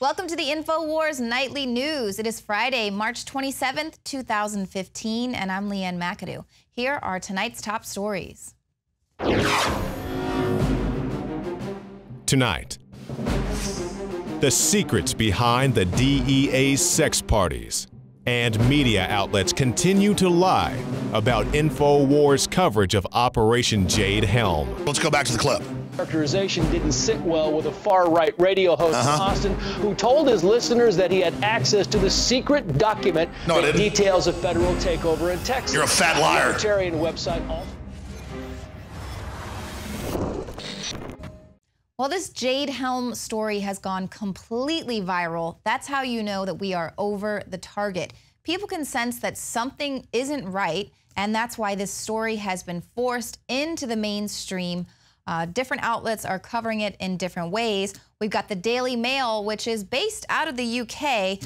Welcome to the InfoWars Nightly News. It is Friday, March 27th, 2015, and I'm Leanne McAdoo. Here are tonight's top stories. Tonight, the secrets behind the DEA's sex parties. And media outlets continue to lie about InfoWars coverage of Operation Jade Helm. Let's go back to the clip. Characterization didn't sit well with a far-right radio host in Austin who told his listeners that he had access to the secret document that details a federal takeover in Texas. You're a fat liar. Libertarian website. Well, this Jade Helm story has gone completely viral. That's how you know that we are over the target. People can sense that something isn't right, and that's why this story has been forced into the mainstream. Different outlets are covering it in different ways. We've got the Daily Mail, which is based out of the UK.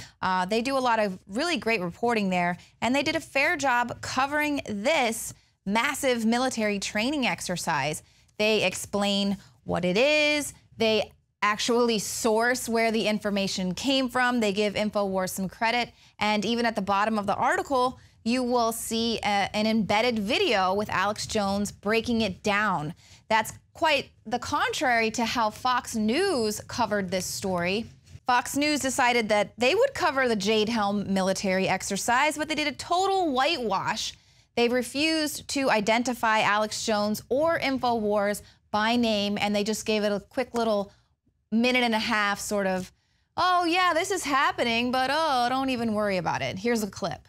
They do a lot of really great reporting there, and they did a fair job covering this massive military training exercise. They explain what it is. They actually source where the information came from. They give InfoWars some credit, and even at the bottom of the article, you will see an embedded video with Alex Jones breaking it down. That's quite the contrary to how Fox News covered this story. Fox News decided that they would cover the Jade Helm military exercise, but they did a total whitewash. They refused to identify Alex Jones or InfoWars by name, and they just gave it a quick little minute and a half sort of, oh yeah, this is happening, but oh, don't even worry about it. Here's a clip.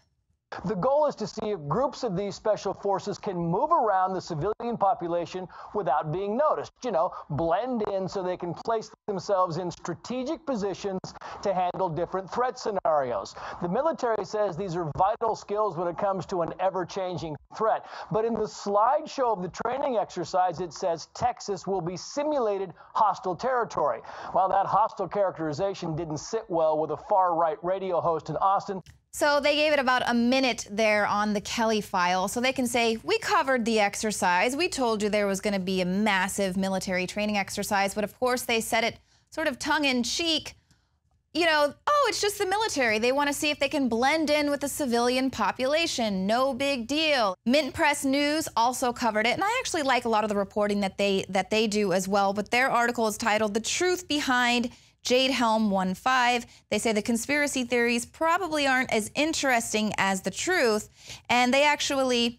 The goal is to see if groups of these special forces can move around the civilian population without being noticed. You know, blend in so they can place themselves in strategic positions to handle different threat scenarios. The military says these are vital skills when it comes to an ever-changing threat. But in the slideshow of the training exercise, it says Texas will be simulated hostile territory. While that hostile characterization didn't sit well with a far-right radio host in Austin. So they gave it about a minute there on the Kelly file, so they can say, we covered the exercise. We told you there was going to be a massive military training exercise, but of course they said it sort of tongue-in-cheek. You know, oh, it's just the military. They want to see if they can blend in with the civilian population. No big deal. Mint Press News also covered it, and I actually like a lot of the reporting that they do as well, but their article is titled "The Truth Behind Jade Helm 1.5. They say the conspiracy theories probably aren't as interesting as the truth, and they actually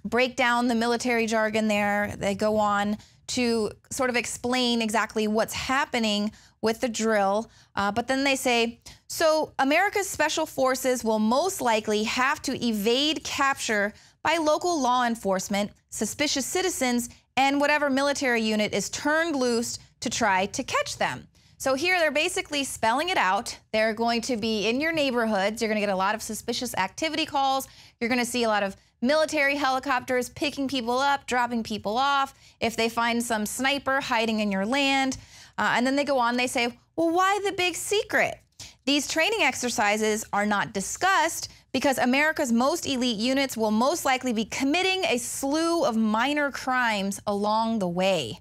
break down the military jargon there. They go on to sort of explain exactly what's happening with the drill, but then they say, so America's special forces will most likely have to evade capture by local law enforcement, suspicious citizens, and whatever military unit is turned loose to try to catch them. So here they're basically spelling it out. They're going to be in your neighborhoods. You're going to get a lot of suspicious activity calls. You're going to see a lot of military helicopters picking people up, dropping people off. If they find some sniper hiding in your land. And then they go on, they say, well, why the big secret? These training exercises are not discussed because America's most elite units will most likely be committing a slew of minor crimes along the way.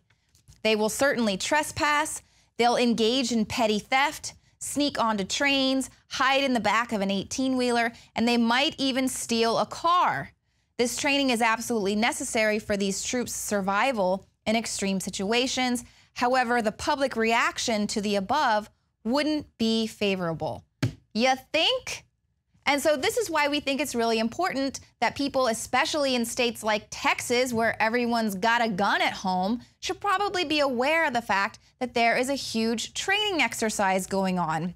They will certainly trespass. They'll engage in petty theft, sneak onto trains, hide in the back of an 18-wheeler, and they might even steal a car. This training is absolutely necessary for these troops' survival in extreme situations. However, the public reaction to the above wouldn't be favorable. You think? And so this is why we think it's really important that people, especially in states like Texas, where everyone's got a gun at home, should probably be aware of the fact that there is a huge training exercise going on.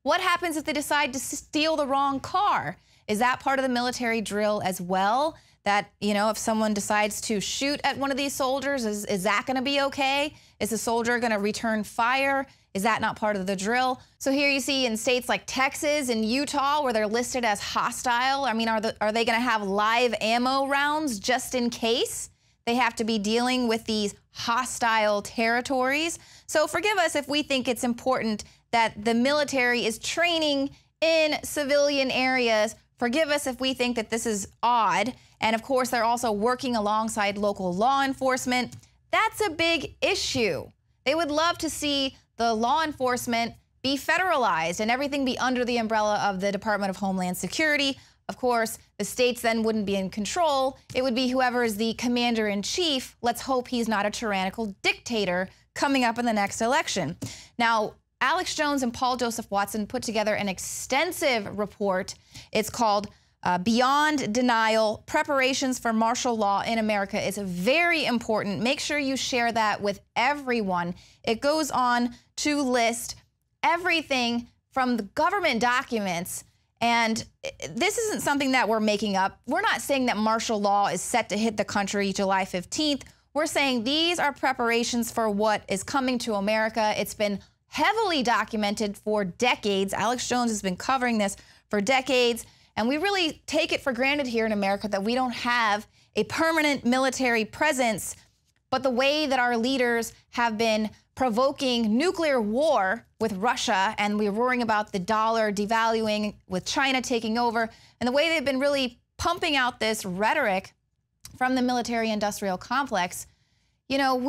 What happens if they decide to steal the wrong car? Is that part of the military drill as well? That, you know, if someone decides to shoot at one of these soldiers, is that going to be okay? Is the soldier going to return fire? Is that not part of the drill? So here you see in states like Texas and Utah where they're listed as hostile. I mean, are they going to have live ammo rounds just in case they have to be dealing with these hostile territories? So forgive us if we think it's important that the military is training in civilian areas. Forgive us if we think that this is odd. And of course, they're also working alongside local law enforcement. That's a big issue. They would love to see the law enforcement be federalized and everything be under the umbrella of the Department of Homeland Security. Of course, the states then wouldn't be in control. It would be whoever is the commander-in-chief. Let's hope he's not a tyrannical dictator coming up in the next election. Now, Alex Jones and Paul Joseph Watson put together an extensive report. It's called Beyond Denial, Preparations for Martial Law in America. It's very important. Make sure you share that with everyone. It goes on to list everything from the government documents. And this isn't something that we're making up. We're not saying that martial law is set to hit the country July 15th. We're saying these are preparations for what is coming to America. It's been heavily documented for decades. Alex Jones has been covering this for decades. And we really take it for granted here in America that we don't have a permanent military presence. But the way that our leaders have been provoking nuclear war with Russia, and we're worrying about the dollar devaluing with China taking over, and the way they've been really pumping out this rhetoric from the military-industrial complex, you know,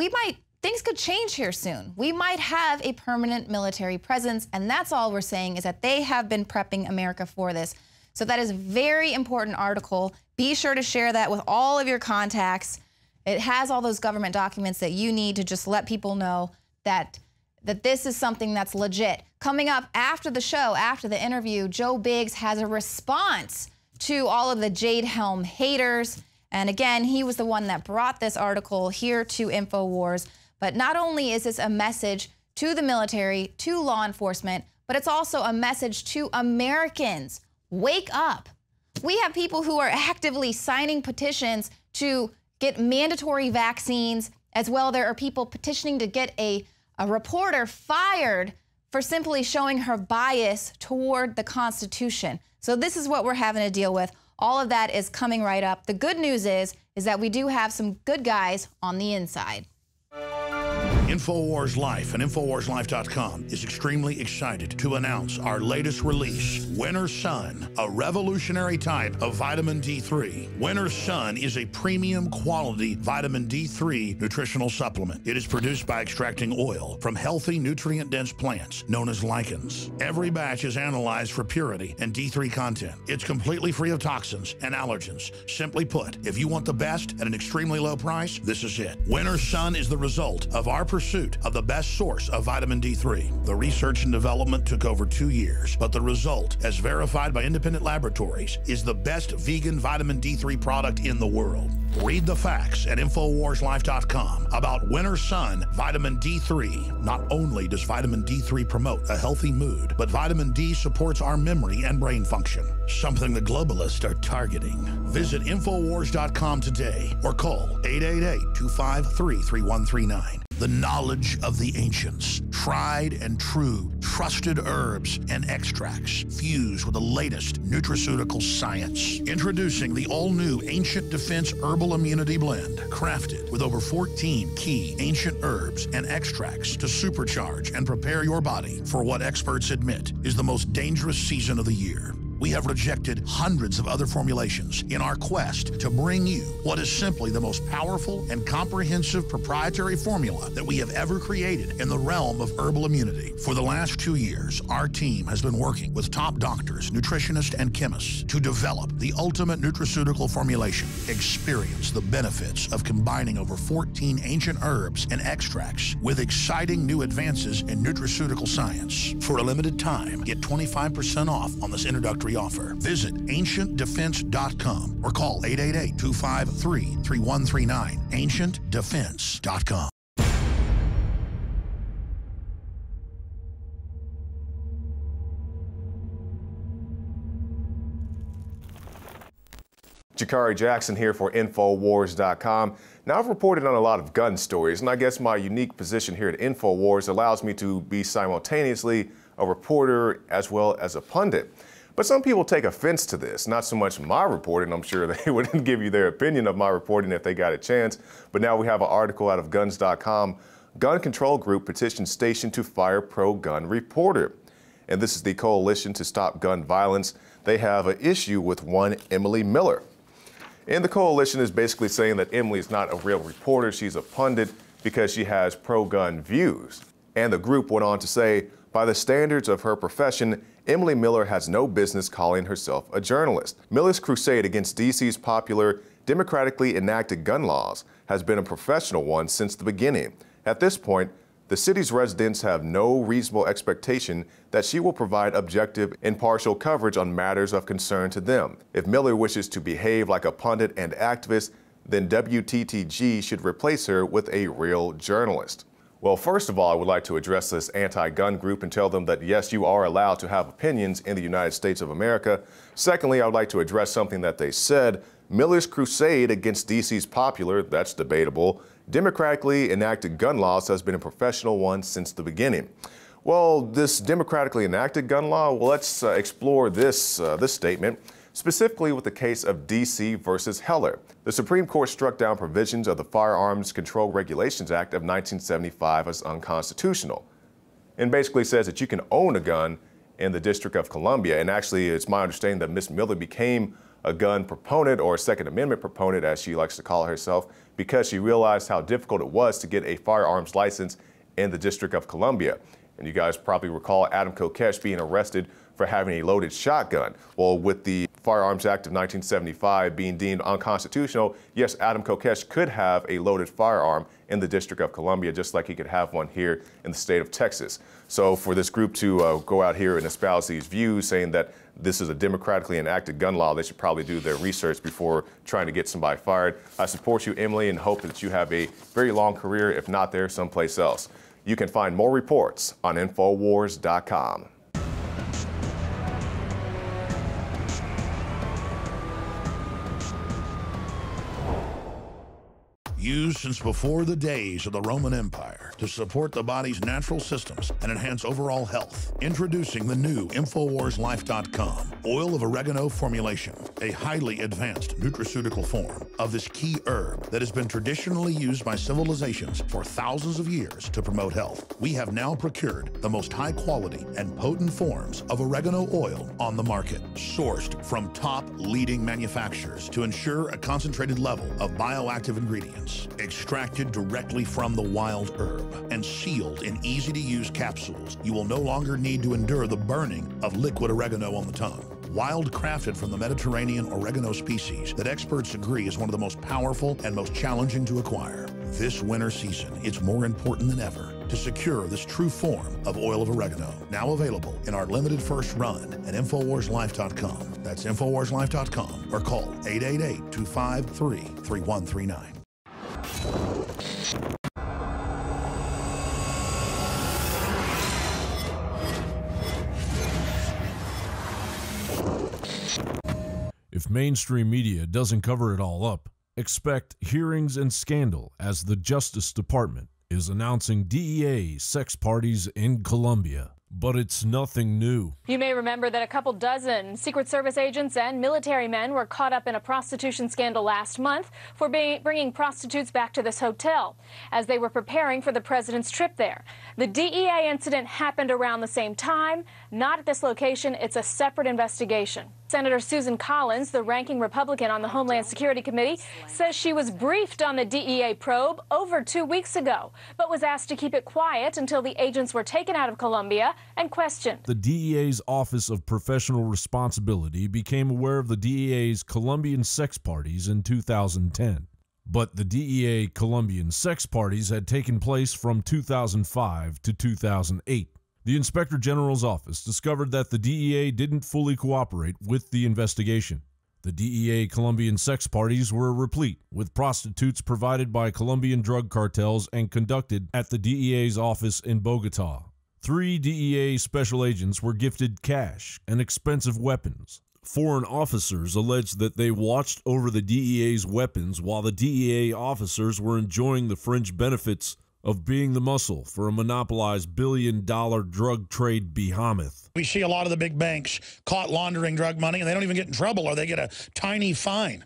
things could change here soon. We might have a permanent military presence, and that's all we're saying is that they have been prepping America for this. So that is a very important article. Be sure to share that with all of your contacts. It has all those government documents that you need to just let people know that this is something that's legit. Coming up after the show, after the interview, Joe Biggs has a response to all of the Jade Helm haters. And again, he was the one that brought this article here to InfoWars. But not only is this a message to the military, to law enforcement, but it's also a message to Americans. Wake up. We have people who are actively signing petitions to get mandatory vaccines. As well, there are people petitioning to get a reporter fired for simply showing her bias toward the Constitution. So this is what we're having to deal with. All of that is coming right up. The good news is that we do have some good guys on the inside. InfoWars Life and NoWorldOrder.com is extremely excited to announce our latest release, Winter Sun, a revolutionary type of vitamin D3. Winter Sun is a premium quality vitamin D3 nutritional supplement. It is produced by extracting oil from healthy, nutrient-dense plants known as lichens. Every batch is analyzed for purity and D3 content. It's completely free of toxins and allergens. Simply put, if you want the best at an extremely low price, this is it. Winter Sun is the result of our pursuit of the best source of vitamin D3. The research and development took over 2 years, but the result, as verified by independent laboratories, is the best vegan vitamin D3 product in the world. Read the facts at InfoWarsLife.com about Winter Sun Vitamin D3. Not only does vitamin D3 promote a healthy mood, but vitamin D supports our memory and brain function, something the globalists are targeting. Visit InfoWars.com today or call 888-253-3139. The knowledge of the ancients, tried and true, trusted herbs and extracts fused with the latest nutraceutical science. Introducing the all-new Ancient Defense Herbal Immunity Blend, crafted with over 14 key ancient herbs and extracts to supercharge and prepare your body for what experts admit is the most dangerous season of the year. We have rejected hundreds of other formulations in our quest to bring you what is simply the most powerful and comprehensive proprietary formula that we have ever created in the realm of herbal immunity. For the last 2 years, our team has been working with top doctors, nutritionists, and chemists to develop the ultimate nutraceutical formulation. Experience the benefits of combining over 14 ancient herbs and extracts with exciting new advances in nutraceutical science. For a limited time, get 25% off on this introductory offer. Visit AncientDefense.com or call 888-253-3139. AncientDefense.com. Jakari Jackson here for Infowars.com. Now, I've reported on a lot of gun stories, and I guess my unique position here at Infowars allows me to be simultaneously a reporter as well as a pundit. But some people take offense to this, not so much my reporting. I'm sure they wouldn't give you their opinion of my reporting if they got a chance. But now we have an article out of guns.com. Gun control group petitions station to fire pro-gun reporter. And this is the Coalition to Stop Gun Violence. They have an issue with one Emily Miller. And the coalition is basically saying that Emily is not a real reporter. She's a pundit because she has pro-gun views. And the group went on to say, By the standards of her profession, Emily Miller has no business calling herself a journalist. Miller's crusade against D.C.'s popular, democratically enacted gun laws has been a professional one since the beginning. At this point, the city's residents have no reasonable expectation that she will provide objective, impartial coverage on matters of concern to them. If Miller wishes to behave like a pundit and activist, then WTTG should replace her with a real journalist. Well, first of all, I would like to address this anti-gun group and tell them that, yes, you are allowed to have opinions in the United States of America. Secondly, I would like to address something that they said. Miller's crusade against D.C.'s popular, that's debatable, democratically enacted gun laws has been a professional one since the beginning. Well, this democratically enacted gun law, well, let's explore this statement, specifically with the case of D.C. versus Heller. The Supreme Court struck down provisions of the Firearms Control Regulations Act of 1975 as unconstitutional, and basically says that you can own a gun in the District of Columbia. And actually, it's my understanding that Ms. Miller became a gun proponent, or a Second Amendment proponent, as she likes to call herself, because she realized how difficult it was to get a firearms license in the District of Columbia. And you guys probably recall Adam Kokesh being arrested for having a loaded shotgun. Well, with the Firearms Act of 1975 being deemed unconstitutional, yes, Adam Kokesh could have a loaded firearm in the District of Columbia, just like he could have one here in the state of Texas. So for this group to go out here and espouse these views, saying that this is a democratically enacted gun law, they should probably do their research before trying to get somebody fired. I support you, Emily, and hope that you have a very long career, if not there, someplace else. You can find more reports on NoWorldOrder.com. Used since before the days of the Roman Empire to support the body's natural systems and enhance overall health. Introducing the new InfoWarsLife.com oil of oregano formulation, a highly advanced nutraceutical form of this key herb that has been traditionally used by civilizations for thousands of years to promote health. We have now procured the most high quality and potent forms of oregano oil on the market, sourced from top leading manufacturers to ensure a concentrated level of bioactive ingredients, extracted directly from the wild herb and sealed in easy-to-use capsules. You will no longer need to endure the burning of liquid oregano on the tongue. Wild crafted from the Mediterranean oregano species that experts agree is one of the most powerful and most challenging to acquire. This winter season, it's more important than ever to secure this true form of oil of oregano. Now available in our limited first run at InfoWarsLife.com. That's InfoWarsLife.com, or call 888-253-3139. If mainstream media doesn't cover it all up, expect hearings and scandal as the Justice Department is announcing DEA sex parties in Colombia. But it's nothing new. You may remember that a couple dozen Secret Service agents and military men were caught up in a prostitution scandal last month for bringing prostitutes back to this hotel as they were preparing for the president's trip there. The DEA incident happened around the same time. Not at this location. It's a separate investigation. Senator Susan Collins, the ranking Republican on the Homeland Security Committee, says she was briefed on the DEA probe over 2 weeks ago, but was asked to keep it quiet until the agents were taken out of Colombia and questioned. The DEA's Office of Professional Responsibility became aware of the DEA's Colombian sex parties in 2010. But the DEA Colombian sex parties had taken place from 2005 to 2008. The Inspector General's office discovered that the DEA didn't fully cooperate with the investigation. The DEA Colombian sex parties were replete with prostitutes provided by Colombian drug cartels and conducted at the DEA's office in Bogota. 3 DEA special agents were gifted cash and expensive weapons. Foreign officers alleged that they watched over the DEA's weapons while the DEA officers were enjoying the fringe benefits of being the muscle for a monopolized billion-dollar drug trade behemoth. We see a lot of the big banks caught laundering drug money, and they don't even get in trouble, or they get a tiny fine.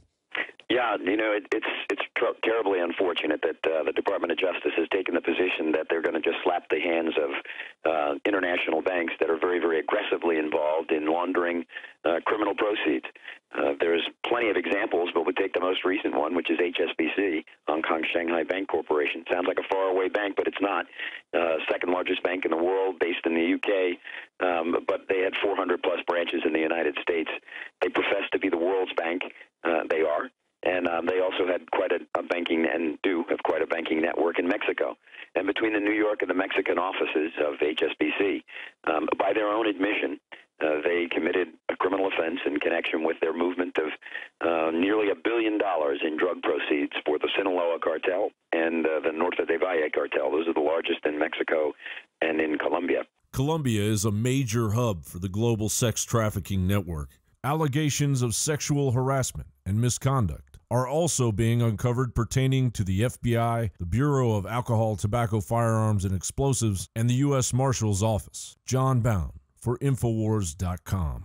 Yeah, you know, it's terribly unfortunate that the Department of Justice has taken the position that they're going to just slap the hands of international banks that are very, very aggressively involved in laundering criminal proceeds. There's plenty of examples, but we'll take the most recent one, which is HSBC, Hong Kong Shanghai Bank Corporation. Sounds like a faraway bank, but it's not. Second largest bank in the world, based in the UK, but they had 400-plus branches in the United States. They profess to be the world's bank. They are. And they also had quite a banking, and do have quite a banking network in Mexico. And between the New York and the Mexican offices of HSBC, by their own admission, they committed a criminal offense in connection with their movement of nearly $1 billion in drug proceeds for the Sinaloa cartel and the Norte de Valle cartel. Those are the largest in Mexico and in Colombia. Colombia is a major hub for the global sex trafficking network. Allegations of sexual harassment and misconduct are also being uncovered pertaining to the FBI, the Bureau of Alcohol, Tobacco, Firearms, and Explosives, and the U.S. Marshal's Office. John Bound for NoWorldOrder.com.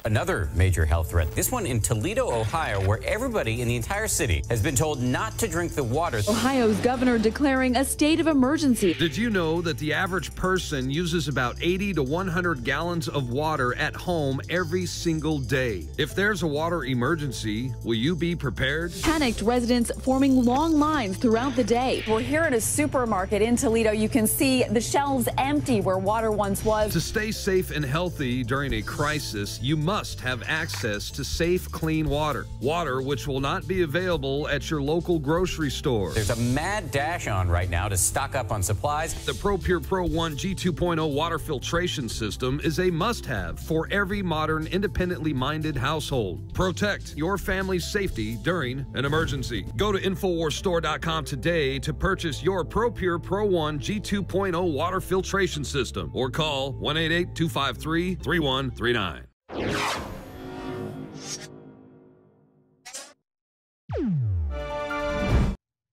Another major health threat, this one in Toledo, Ohio, where everybody in the entire city has been told not to drink the water. Ohio's governor declaring a state of emergency. Did you know that the average person uses about 80 to 100 gallons of water at home every single day? If there's a water emergency, will you be prepared? Panicked residents forming long lines throughout the day. We're here at a supermarket in Toledo. You can see the shelves empty where water once was. To stay safe and healthy during a crisis, you must have access to safe, clean water. Water which will not be available at your local grocery store. There's a mad dash on right now to stock up on supplies. The ProPure Pro 1 G2.0 water filtration system is a must-have for every modern, independently minded household. Protect your family's safety during an emergency. Go to InfoWarsStore.com today to purchase your ProPure Pro 1 G2.0 water filtration system or call 1-888-253-3139.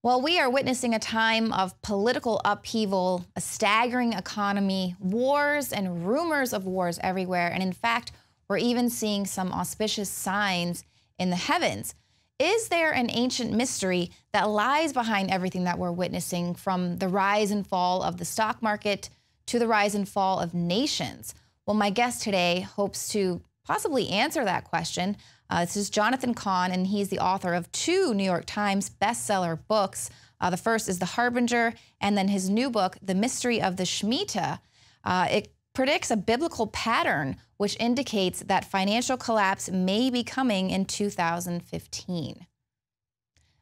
Well, we are witnessing a time of political upheaval, a staggering economy, wars and rumors of wars everywhere. And in fact, we're even seeing some auspicious signs in the heavens. Is there an ancient mystery that lies behind everything that we're witnessing, from the rise and fall of the stock market to the rise and fall of nations? Well, my guest today hopes to possibly answer that question. This is Jonathan Cahn, and he's the author of 2 New York Times bestseller books. The first is The Harbinger, and then his new book, The Mystery of the Shemitah. It predicts a biblical pattern which indicates that financial collapse may be coming in 2015.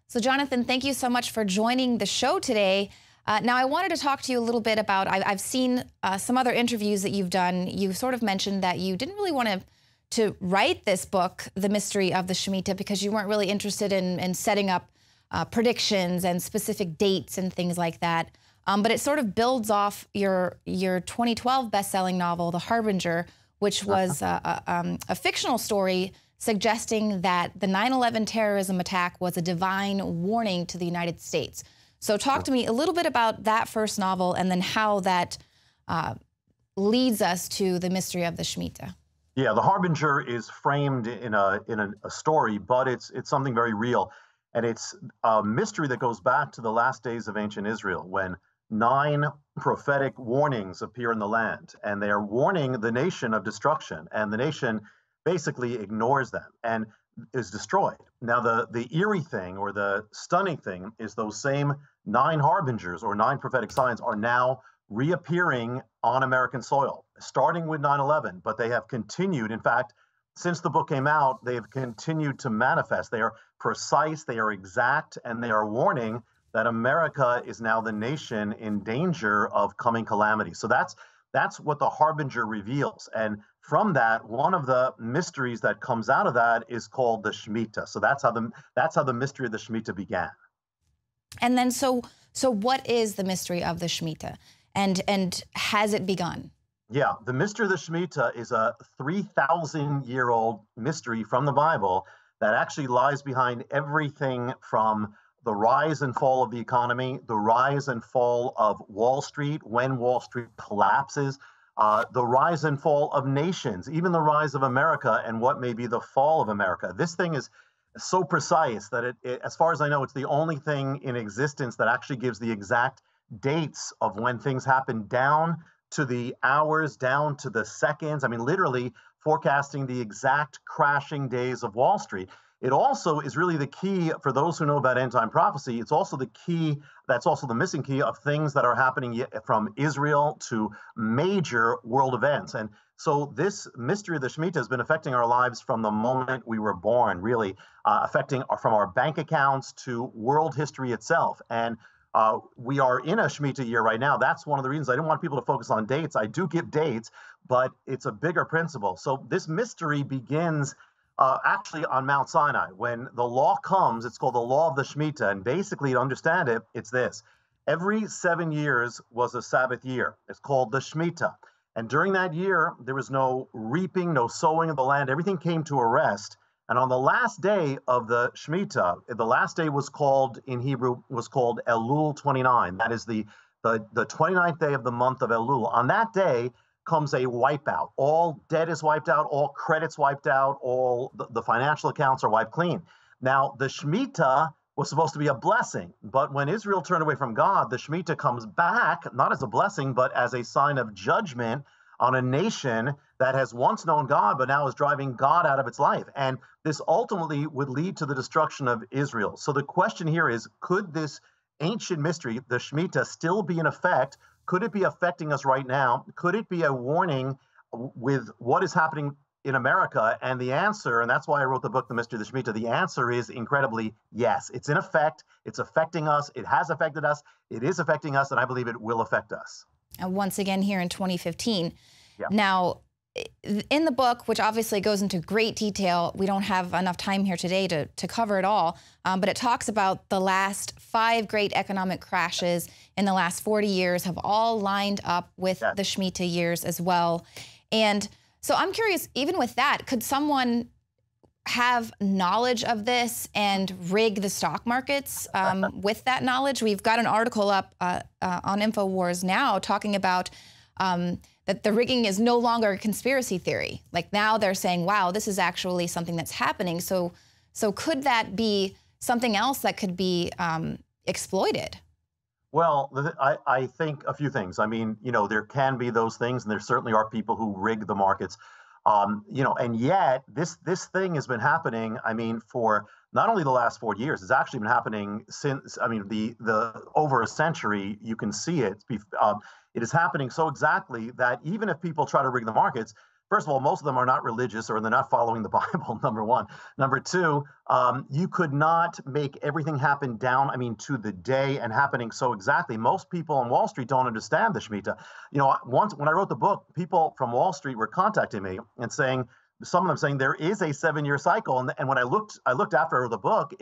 So, Jonathan, thank you so much for joining the show today. Now, I wanted to talk to you a little bit about, I've seen some other interviews that you've done. You sort of mentioned that you didn't really want to write this book, The Mystery of the Shemitah, because you weren't really interested in setting up predictions and specific dates and things like that. But it sort of builds off your 2012 best-selling novel, The Harbinger, which was a fictional story suggesting that the 9/11 terrorism attack was a divine warning to the United States. So talk to me a little bit about that first novel and then how that leads us to The Mystery of the Shemitah. Yeah, The Harbinger is framed in a story, but it's something very real. And it's a mystery that goes back to the last days of ancient Israel, when 9 prophetic warnings appear in the land. And they are warning the nation of destruction. And the nation basically ignores them and is destroyed. Now, the eerie thing, or the stunning thing, is those same 9 harbingers or 9 prophetic signs are now reappearing on American soil, starting with 9/11, but they have continued. In fact, since the book came out, they have continued to manifest. They are precise, they are exact, and they are warning that America is now the nation in danger of coming calamity. So that's what the Harbinger reveals. And from that, one of the mysteries that comes out of that is called the Shemitah. So that's how the mystery of the Shemitah began. And then so what is the mystery of the Shemitah? And has it begun? Yeah, the mystery of the Shemitah is a 3,000-year-old mystery from the Bible that actually lies behind everything from the rise and fall of the economy, the rise and fall of Wall Street, when Wall Street collapses, the rise and fall of nations, even the rise of America and what may be the fall of America. This thing is so precise that it, as far as I know, it's the only thing in existence that actually gives the exact dates of when things happen, down to the hours, down to the seconds. I mean, literally forecasting the exact crashing days of Wall Street. It also is really the key for those who know about end time prophecy. It's also the key, that's also the missing key of things that are happening from Israel to major world events. And so this mystery of the Shemitah has been affecting our lives from the moment we were born, really affecting from our bank accounts to world history itself. And we are in a Shemitah year right now. That's one of the reasons I didn't want people to focus on dates. I do give dates, but it's a bigger principle. So this mystery begins actually on Mount Sinai. When the law comes, it's called the law of the Shemitah. And basically, to understand it, it's this. Every 7 years was a Sabbath year. It's called the Shemitah. And during that year, there was no reaping, no sowing of the land. Everything came to a rest. And on the last day of the Shemitah, the last day was called, in Hebrew, was called Elul 29. That is the 29th day of the month of Elul. On that day comes a wipeout. All debt is wiped out, all credits wiped out, all the financial accounts are wiped clean. Now, the Shemitah was supposed to be a blessing, but when Israel turned away from God, the Shemitah comes back, not as a blessing, but as a sign of judgment on a nation that has once known God, but now is driving God out of its life. And this ultimately would lead to the destruction of Israel. So the question here is, could this ancient mystery, the Shemitah, still be in effect? Could it be affecting us right now? Could it be a warning with what is happening in America? And the answer, and that's why I wrote the book, The Mystery of the Shemitah, the answer is incredibly yes. It's in effect. It's affecting us. It has affected us. It is affecting us, and I believe it will affect us. And once again here in 2015. Yeah. Now, in the book, which obviously goes into great detail, we don't have enough time here today to cover it all, but it talks about the last 5 great economic crashes in the last 40 years have all lined up with the Shemitah years as well. And so I'm curious, even with that, could someone have knowledge of this and rig the stock markets with that knowledge? We've got an article up on InfoWars now talking about that the rigging is no longer a conspiracy theory. Like now they're saying, wow, this is actually something that's happening. So could that be something else that could be exploited? Well, I think a few things. I mean, you know, there can be those things, and there certainly are people who rig the markets. You know, and yet this thing has been happening, I mean, for not only the last 4 years, it's actually been happening since, I mean, the over a century. You can see it. It is happening so exactly that even if people try to rig the markets, first of all, most of them are not religious or they're not following the Bible, number one. Number two, you could not make everything happen down, I mean, to the day and happening so exactly. Most people on Wall Street don't understand the Shemitah. You know, once when I wrote the book, people from Wall Street were contacting me and saying, some of them saying there is a 7-year cycle. And when I looked after I wrote the book,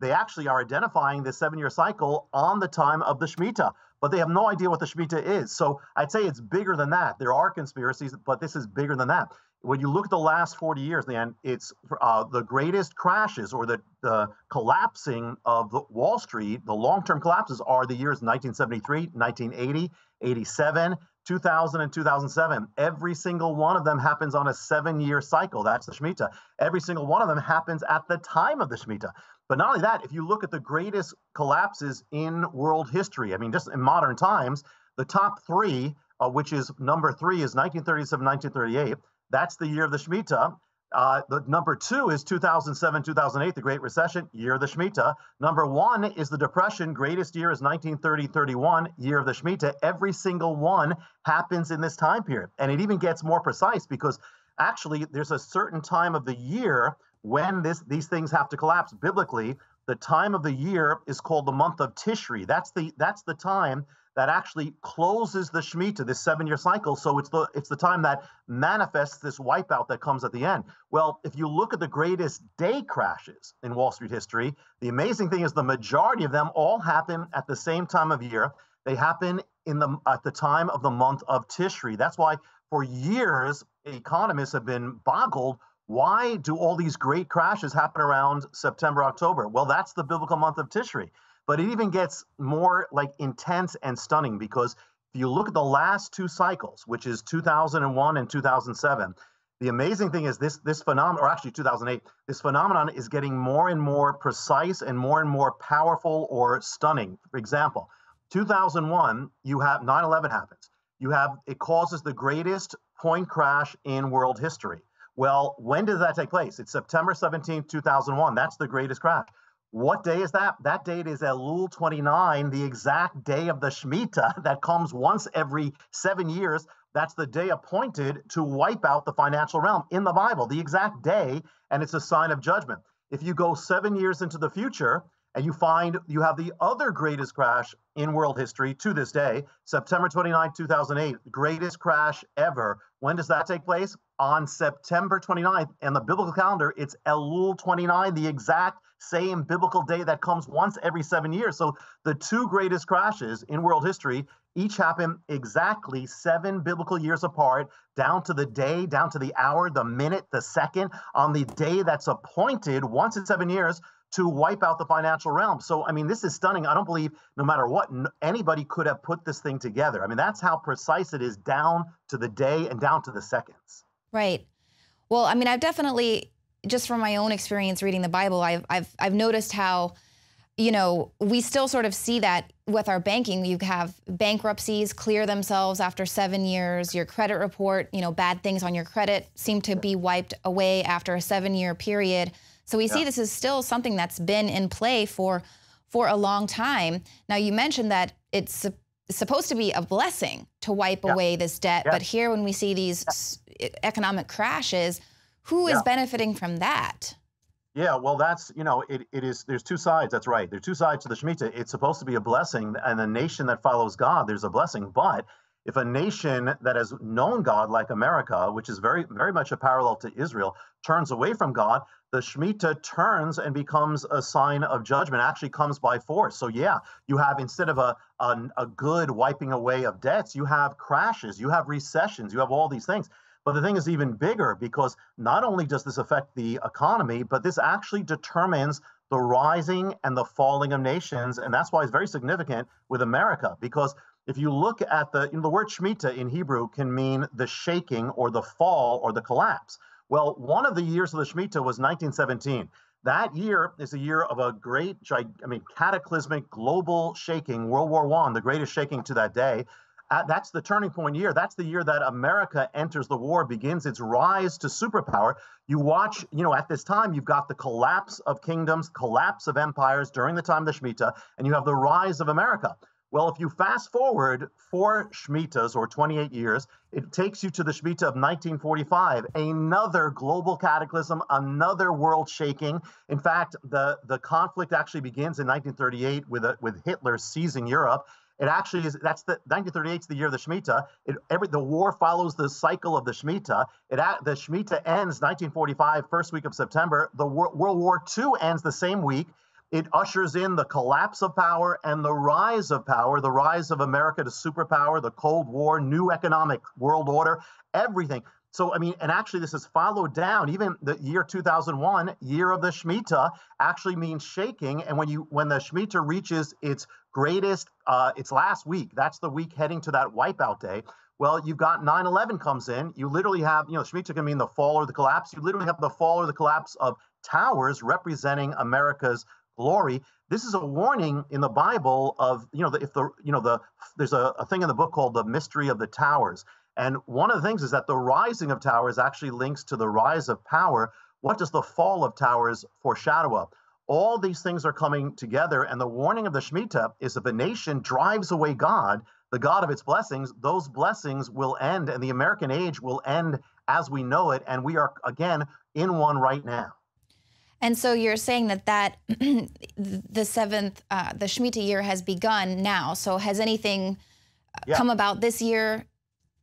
they actually are identifying the 7-year cycle on the time of the Shemitah, but they have no idea what the Shemitah is. So I'd say it's bigger than that. There are conspiracies, but this is bigger than that. When you look at the last 40 years, Dan, it's the greatest crashes or the collapsing of Wall Street, the long-term collapses are the years 1973, 1980, 87, 2000, and 2007. Every single one of them happens on a 7-year cycle. That's the Shemitah. Every single one of them happens at the time of the Shemitah. But not only that, if you look at the greatest collapses in world history, I mean, just in modern times, the top 3, which is number 3 is 1937, 1938. That's the year of the Shemitah. The number 2 is 2007, 2008, the Great Recession, year of the Shemitah. Number 1 is the Depression. Greatest year is 1930-31, year of the Shemitah. Every single one happens in this time period. And it even gets more precise because actually there's a certain time of the year when these things have to collapse. Biblically, the time of the year is called the month of Tishri. That's the time that actually closes the Shemitah, this 7-year cycle. So it's the time that manifests this wipeout that comes at the end. Well, if you look at the greatest day crashes in Wall Street history, the amazing thing is the majority of them all happen at the same time of year. They happen at the time of the month of Tishri. That's why for years economists have been boggled. Why do all these great crashes happen around September, October? Well, that's the biblical month of Tishri. But it even gets more like intense and stunning because if you look at the last 2 cycles, which is 2001 and 2007, the amazing thing is this phenomenon, or actually 2008, this phenomenon is getting more and more precise and more powerful or stunning. For example, 2001, you have 9/11 happens. It causes the greatest point crash in world history. Well, when did that take place? It's September 17, 2001. That's the greatest crash. What day is that? That date is Elul 29, the exact day of the Shemitah that comes once every 7 years. That's the day appointed to wipe out the financial realm in the Bible, the exact day, and it's a sign of judgment. If you go 7 years into the future and you find you have the other greatest crash in world history to this day, September 29, 2008, greatest crash ever. When does that take place? On September 29th. And the biblical calendar, it's Elul 29, the exact same biblical day that comes once every 7 years. So the two greatest crashes in world history each happen exactly 7 biblical years apart, down to the day, down to the hour, the minute, the second, on the day that's appointed once in 7 years to wipe out the financial realm. So, I mean, this is stunning. I don't believe no matter what, anybody could have put this thing together. I mean, that's how precise it is, down to the day and down to the seconds. Right. Well, I mean, I've definitely, just from my own experience reading the Bible, I've noticed how, you know, we still sort of see that with our banking. You have bankruptcies clear themselves after 7 years. Your credit report, you know, bad things on your credit seem to be wiped away after a 7-year period. So we see this is still something that's been in play for a long time. Now, you mentioned that it's supposed to be a blessing to wipe away this debt, but here when we see these economic crashes, who is benefiting from that? Yeah, well, that's, you know, it is, there's two sides. That's right. There are two sides to the Shemitah. It's supposed to be a blessing, and a nation that follows God, there's a blessing. But if a nation that has known God, like America, which is very, very much a parallel to Israel, turns away from God, the Shemitah turns and becomes a sign of judgment, actually comes by force. So yeah, you have, instead of a good wiping away of debts, you have crashes, you have recessions, you have all these things. But the thing is even bigger, because not only does this affect the economy, but this actually determines the rising and the falling of nations. And that's why it's very significant with America, because if you look at the word Shemitah in Hebrew can mean the shaking or the fall or the collapse. Well, one of the years of the Shemitah was 1917. That year is a year of a great, cataclysmic global shaking, World War I, the greatest shaking to that day. That's the turning point year. That's the year that America enters the war, begins its rise to superpower. You watch, at this time, you've got the collapse of kingdoms, collapse of empires during the time of the Shemitah, and you have the rise of America. Well, if you fast forward 4 Shemitahs, or 28 years, it takes you to the Shemitah of 1945, another global cataclysm, another world shaking. In fact, the conflict actually begins in 1938 with Hitler seizing Europe. It actually is, 1938 is the year of the Shemitah. The war follows the cycle of the Shemitah. The Shemitah ends 1945, first week of September. The World War II ends the same week. It ushers in the collapse of power and the rise of power, the rise of America to superpower, the Cold War, new economic world order, everything. So, and actually this is followed down. Even the year 2001, year of the Shemitah, actually means shaking. And when the Shemitah reaches its greatest, its last week, that's the week heading to that wipeout day. Well, you've got 9/11 comes in. You literally have, Shemitah can mean the fall or the collapse. You literally have the fall or the collapse of towers representing America's glory. This is a warning in the Bible of, there's a thing in the book called the mystery of the towers. And one of the things is that the rising of towers actually links to the rise of power. What does the fall of towers foreshadow of? All these things are coming together, and the warning of the Shemitah is if a nation drives away God, the God of its blessings, those blessings will end, and the American age will end as we know it, and we are, again, in one right now. And so you're saying that the Shemitah year has begun now. So has anything come about this year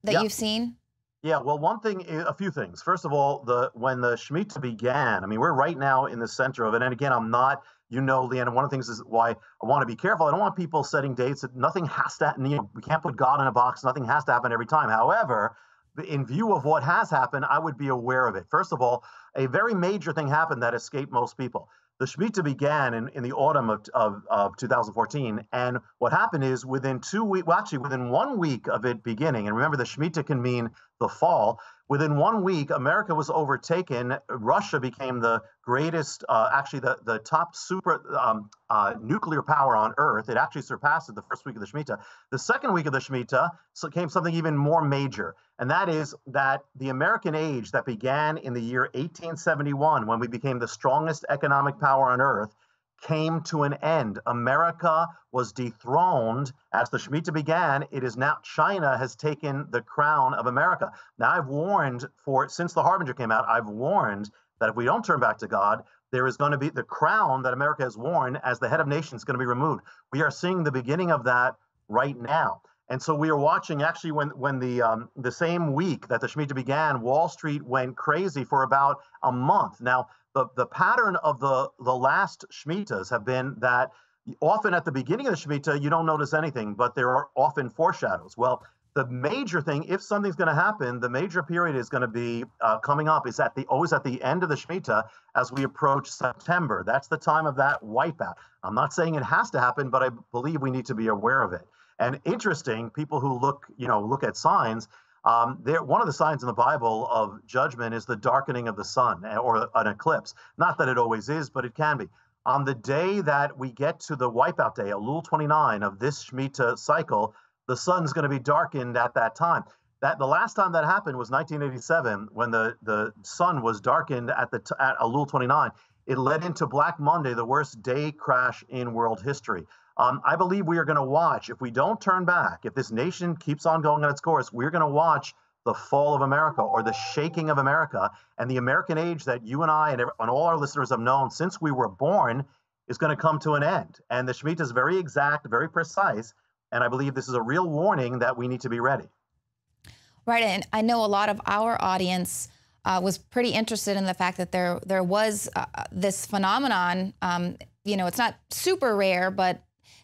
that you've seen? Yeah, well, a few things. First of all, when the Shemitah began, we're right now in the center of it. And again, I'm not, Leanna, one of the things is why I want to be careful. I don't want people setting dates that nothing has to, we can't put God in a box. Nothing has to happen every time. However, in view of what has happened, I would be aware of it. First of all, a very major thing happened that escaped most people. The Shemitah began in the autumn of 2014, and what happened is within 1 week of it beginning, and remember the Shemitah can mean the fall. Within 1 week, America was overtaken. Russia became the greatest, actually the top super nuclear power on Earth. It actually surpassed it the first week of the Shemitah. The second week of the Shemitah came something even more major, and that is that the American age that began in the year 1871, when we became the strongest economic power on Earth, came to an end. America was dethroned as the Shemitah began. It is now China has taken the crown of America. Now I've warned since the Harbinger came out, I've warned that if we don't turn back to God, there is going to be the crown that America has worn as the head of nations going to be removed. We are seeing the beginning of that right now. And so we are watching actually when the same week that the Shemitah began, Wall Street went crazy for about a month. Now, the pattern of the last Shemitahs have been that often at the beginning of the Shemitah, you don't notice anything, but there are often foreshadows. Well, the major thing, if something's going to happen, the major period is going to be coming up is always at the end of the Shemitah as we approach September. That's the time of that wipeout. I'm not saying it has to happen, but I believe we need to be aware of it. And interesting, people who look at signs, one of the signs in the Bible of judgment is the darkening of the sun or an eclipse. Not that it always is, but it can be. On the day that we get to the wipeout day, Elul 29 of this Shemitah cycle, the sun's going to be darkened at that time. The last time that happened was 1987 when the sun was darkened at Elul 29. It led into Black Monday, the worst day crash in world history. I believe we are going to watch, if we don't turn back, if this nation keeps on going on its course, we're going to watch the fall of America or the shaking of America. And the American age that you and I and all our listeners have known since we were born is going to come to an end. And the Shemitah is very exact, very precise. And I believe this is a real warning that we need to be ready. Right. And I know a lot of our audience was pretty interested in the fact that there was this phenomenon. It's not super rare, but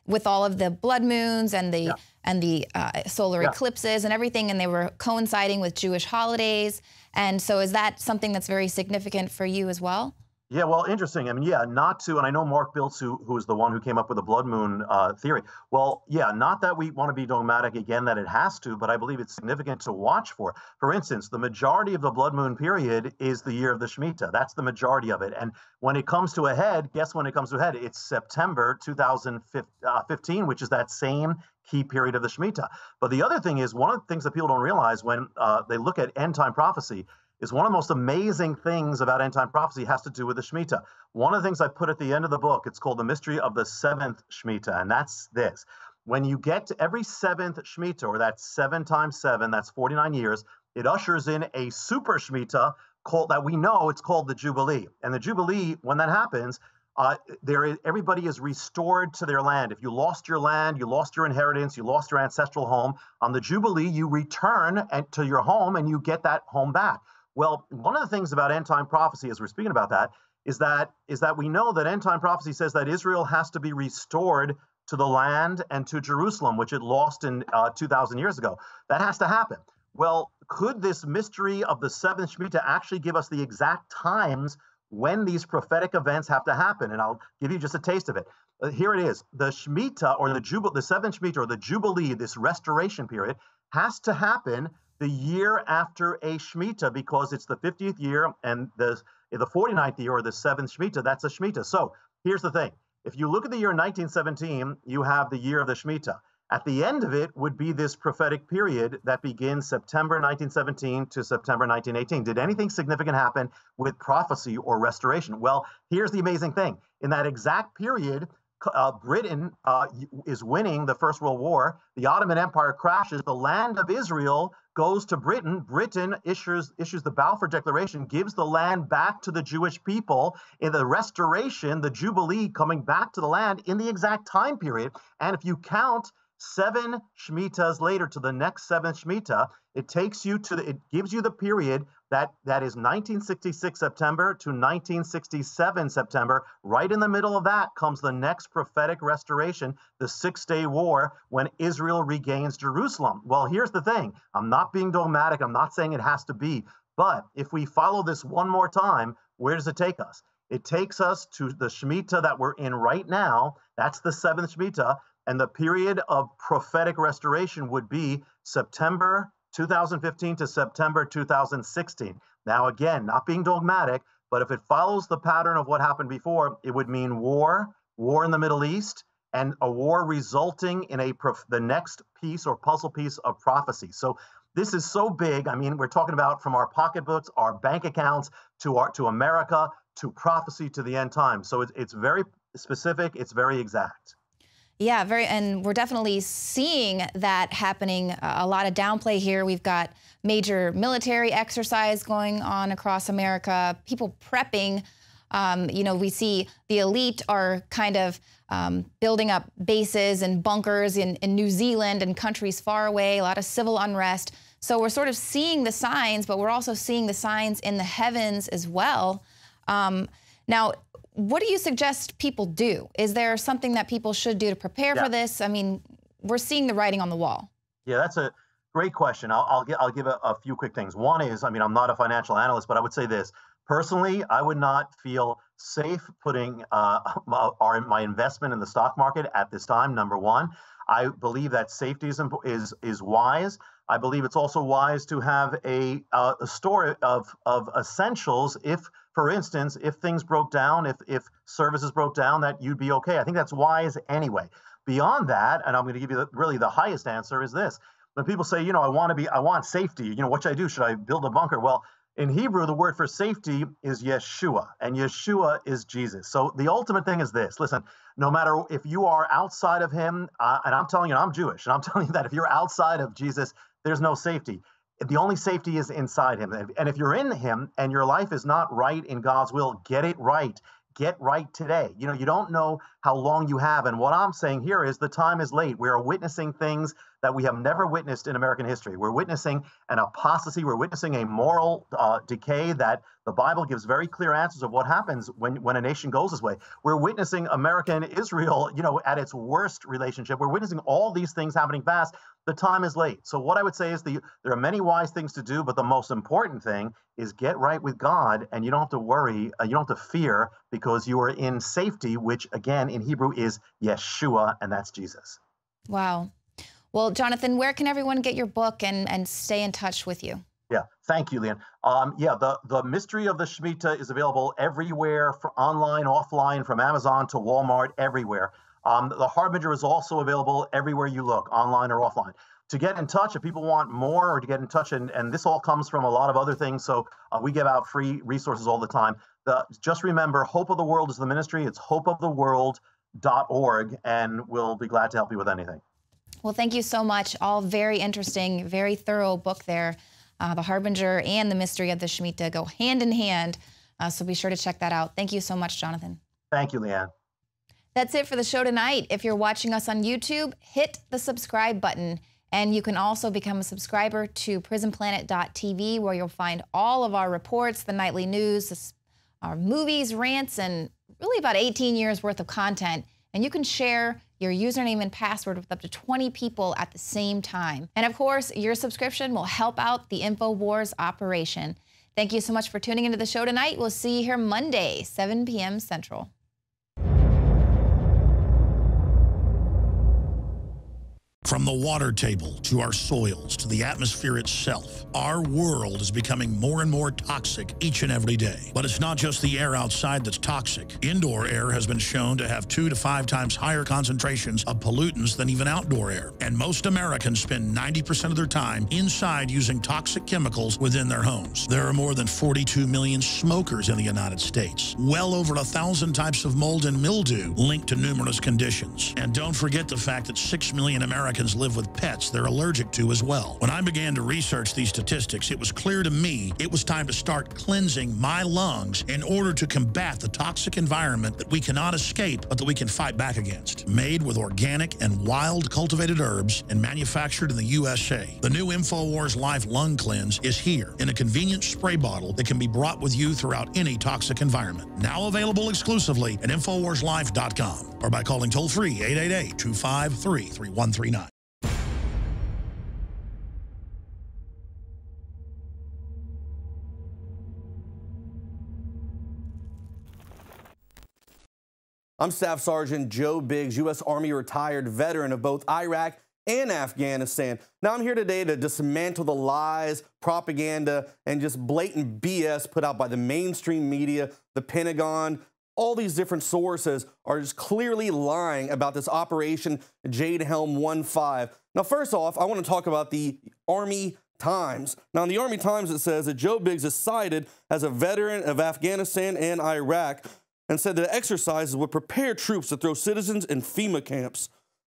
with all of the blood moons and the solar eclipses and everything, and they were coinciding with Jewish holidays. And so is that something that's very significant for you as well? Yeah, well, interesting. I mean, and I know Mark Biltz, who is the one who came up with the blood moon theory. Well, not that we want to be dogmatic again that it has to, but I believe it's significant to watch for. For instance, the majority of the blood moon period is the year of the Shemitah. That's the majority of it. And when it comes to a head, guess when it comes to a head? It's September 2015, which is that same key period of the Shemitah. But the other thing is, one of the things that people don't realize when they look at end time prophecy is one of the most amazing things about end time prophecy has to do with the Shemitah. One of the things I put at the end of the book, it's called the mystery of the seventh Shemitah, and that's this. When you get to every seventh Shemitah, or that's 7 times 7, that's 49 years, it ushers in a super Shemitah that we know it's called the Jubilee. And the Jubilee, when that happens, everybody is restored to their land. If you lost your land, you lost your inheritance, you lost your ancestral home, on the Jubilee, you return to your home and you get that home back. Well, one of the things about end time prophecy, as we're speaking about that, is that we know that end time prophecy says that Israel has to be restored to the land and to Jerusalem, which it lost in 2,000 years ago. That has to happen. Well, could this mystery of the seventh Shemitah actually give us the exact times when these prophetic events have to happen? And I'll give you just a taste of it. Here it is. The Shemitah, or the seventh Shemitah, or the Jubilee, this restoration period, has to happen the year after a Shemitah, because it's the 50th year, and the 49th year, or the 7th Shemitah, that's a Shemitah. So here's the thing. If you look at the year 1917, you have the year of the Shemitah. At the end of it would be this prophetic period that begins September 1917 to September 1918. Did anything significant happen with prophecy or restoration? Well, here's the amazing thing. In that exact period, Britain is winning the First World War. The Ottoman Empire crashes. The land of Israel goes to Britain. Britain issues the Balfour Declaration, gives the land back to the Jewish people in the restoration, the Jubilee coming back to the land in the exact time period. And if you count 7 Shemitahs later to the next 7th Shemitah, it gives you the period that is 1966 September to 1967 September. Right in the middle of that comes the next prophetic restoration, the 6-Day War, when Israel regains Jerusalem. Well, here's the thing. I'm not being dogmatic. I'm not saying it has to be. But if we follow this one more time, where does it take us? It takes us to the Shemitah that we're in right now. That's the 7th Shemitah. And the period of prophetic restoration would be September 2015 to September 2016. Now, again, not being dogmatic, but if it follows the pattern of what happened before, it would mean war in the Middle East, and a war resulting in the next piece or puzzle piece of prophecy. So this is so big. I mean, we're talking about from our pocketbooks, our bank accounts, to America, to prophecy, to the end time. So it's very specific. It's very exact. Yeah, and we're definitely seeing that happening. A lot of downplay here. We've got major military exercise going on across America, people prepping. You know, we see the elite are kind of building up bases and bunkers in New Zealand and countries far away, a lot of civil unrest. So we're sort of seeing the signs, but we're also seeing the signs in the heavens as well. Now, what do you suggest people do? Is there something that people should do to prepare for this? I mean, we're seeing the writing on the wall. Yeah, that's a great question. I'll give a few quick things. One is, I mean, I'm not a financial analyst, but I would say this. Personally, I would not feel safe putting my investment in the stock market at this time, number one. I believe that safety is wise. I believe it's also wise to have a store of essentials if, for instance, if things broke down, if services broke down, that you'd be okay. I think that's wise anyway. Beyond that, and I'm going to give you really the highest answer is this. When people say, you know, I want safety, you know, what should I do? Should I build a bunker? Well, in Hebrew, the word for safety is Yeshua, and Yeshua is Jesus. So the ultimate thing is this. Listen, no matter if you are outside of him, and I'm telling you, I'm Jewish, and I'm telling you that if you're outside of Jesus, there's no safety. The only safety is inside him. And if you're in him and your life is not right in God's will, get it right. Get right today. You know, you don't know how long you have. And what I'm saying here is the time is late. We are witnessing things that we have never witnessed in American history. We're witnessing an apostasy. We're witnessing a moral decay that the Bible gives very clear answers of what happens when a nation goes this way. We're witnessing America and Israel, you know, at its worst relationship. We're witnessing all these things happening fast. The time is late. So what I would say is there are many wise things to do, but the most important thing is get right with God, and you don't have to worry, you don't have to fear, because you are in safety, which again in Hebrew is Yeshua, and that's Jesus. Wow. Well, Jonathan, where can everyone get your book and stay in touch with you? Yeah, thank you, Leanne. Yeah, the Mystery of the Shemitah is available everywhere, online, offline, from Amazon to Walmart, everywhere. The Harbinger is also available everywhere you look, online or offline. To get in touch, if people want more, or to get in touch, and this all comes from a lot of other things, so we give out free resources all the time. Just remember, Hope of the World is the ministry. It's hopeoftheworld.org, and we'll be glad to help you with anything. Well, thank you so much. All very interesting, very thorough book there. The Harbinger and the Mystery of the Shemitah go hand in hand, so be sure to check that out. Thank you so much, Jonathan. Thank you, Leanne. That's it for the show tonight. If you're watching us on YouTube, hit the subscribe button. And you can also become a subscriber to prisonplanet.tv, where you'll find all of our reports, the nightly news, our movies, rants, and really about 18 years worth of content. And you can share your username and password with up to 20 people at the same time. And of course, your subscription will help out the InfoWars operation. Thank you so much for tuning into the show tonight. We'll see you here Monday, 7 p.m. Central. From the water table to our soils to the atmosphere itself, our world is becoming more and more toxic each and every day. But it's not just the air outside that's toxic. Indoor air has been shown to have 2 to 5 times higher concentrations of pollutants than even outdoor air. And most Americans spend 90% of their time inside using toxic chemicals within their homes. There are more than 42 million smokers in the United States. Well over 1,000 types of mold and mildew linked to numerous conditions. And don't forget the fact that 6 million Americans live with pets they're allergic to as well. When I began to research these statistics, it was clear to me it was time to start cleansing my lungs in order to combat the toxic environment that we cannot escape, but that we can fight back against. Made with organic and wild cultivated herbs and manufactured in the USA, the new InfoWars Life Lung Cleanse is here in a convenient spray bottle that can be brought with you throughout any toxic environment. Now available exclusively at InfoWarsLife.com or by calling toll-free 888-253-3139. I'm Staff Sergeant Joe Biggs, U.S. Army retired veteran of both Iraq and Afghanistan. Now I'm here today to dismantle the lies, propaganda, and just blatant BS put out by the mainstream media, the Pentagon. All these different sources are just clearly lying about this Operation Jade Helm 1.5. Now, first off, I want to talk about the Army Times. Now, in the Army Times, it says that Joe Biggs is cited as a veteran of Afghanistan and Iraq and said that exercises would prepare troops to throw citizens in FEMA camps.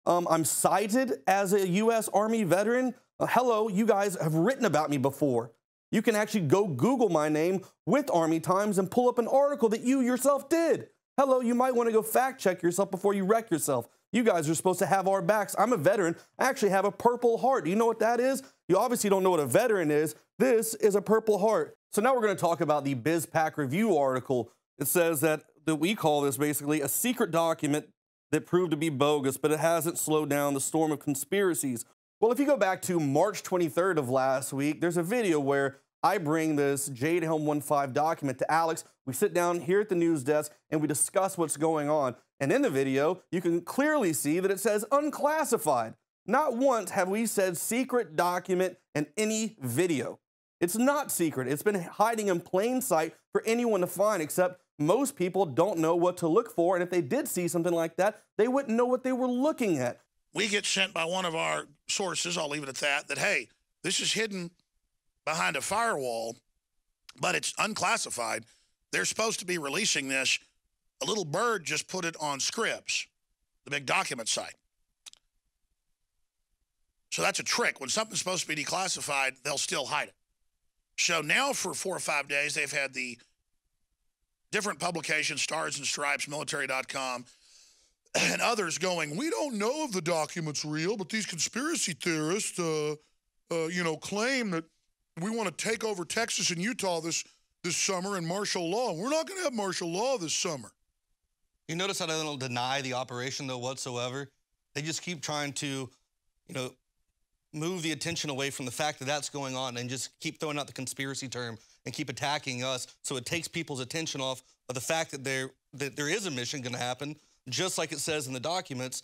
I'm cited as a U.S. Army veteran. Hello, you guys have written about me before. You can actually go Google my name with Army Times and pull up an article that you yourself did. Hello, you might want to go fact check yourself before you wreck yourself. You guys are supposed to have our backs. I'm a veteran. I actually have a Purple Heart. Do you know what that is? You obviously don't know what a veteran is. This is a Purple Heart. So now we're going to talk about the BizPac Review article. It says that we call this basically a secret document that proved to be bogus, but it hasn't slowed down the storm of conspiracies. Well, if you go back to March 23rd of last week, there's a video where I bring this Jade Helm 1.5 document to Alex. We sit down here at the news desk and we discuss what's going on. And in the video, you can clearly see that it says unclassified. Not once have we said secret document in any video. It's not secret. It's been hiding in plain sight for anyone to find, except most people don't know what to look for. And if they did see something like that, they wouldn't know what they were looking at. We get sent by one of our sources, I'll leave it at that, hey, this is hidden behind a firewall, but it's unclassified. They're supposed to be releasing this. A little bird just put it on Scripps, the big document site. So that's a trick. When something's supposed to be declassified, they'll still hide it. So now for 4 or 5 days, they've had the different publications, Stars and Stripes, Military.com, and others going, we don't know if the document's real, but these conspiracy theorists, claim that we want to take over Texas and Utah this summer and martial law. We're not going to have martial law this summer. You notice how they don't deny the operation, though, whatsoever? They just keep trying to, move the attention away from the fact that that's going on and just keep throwing out the conspiracy term and keep attacking us, so it takes people's attention off of the fact that there is a mission going to happen, just like it says in the documents.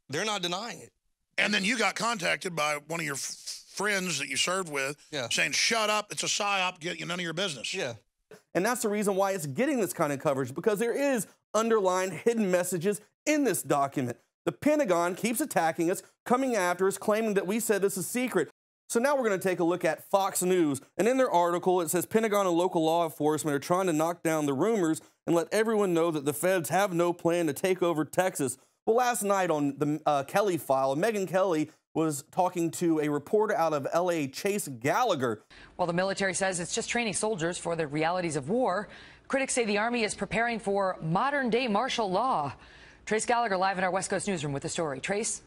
They're not denying it. And then you got contacted by one of your friends that you served with saying, shut up, it's a psyop, get you none of your business. Yeah. And that's the reason why it's getting this kind of coverage, because there is underlined hidden messages in this document. The Pentagon keeps attacking us, coming after us, claiming that we said this is secret. So now we're going to take a look at Fox News. And in their article, it says Pentagon and local law enforcement are trying to knock down the rumors and let everyone know that the feds have no plan to take over Texas. Well, last night on the Kelly File, Megyn Kelly was talking to a reporter out of L.A., Chase Gallagher. While the military says it's just training soldiers for the realities of war, critics say the Army is preparing for modern-day martial law. Trace Gallagher live in our West Coast newsroom with the story. Trace?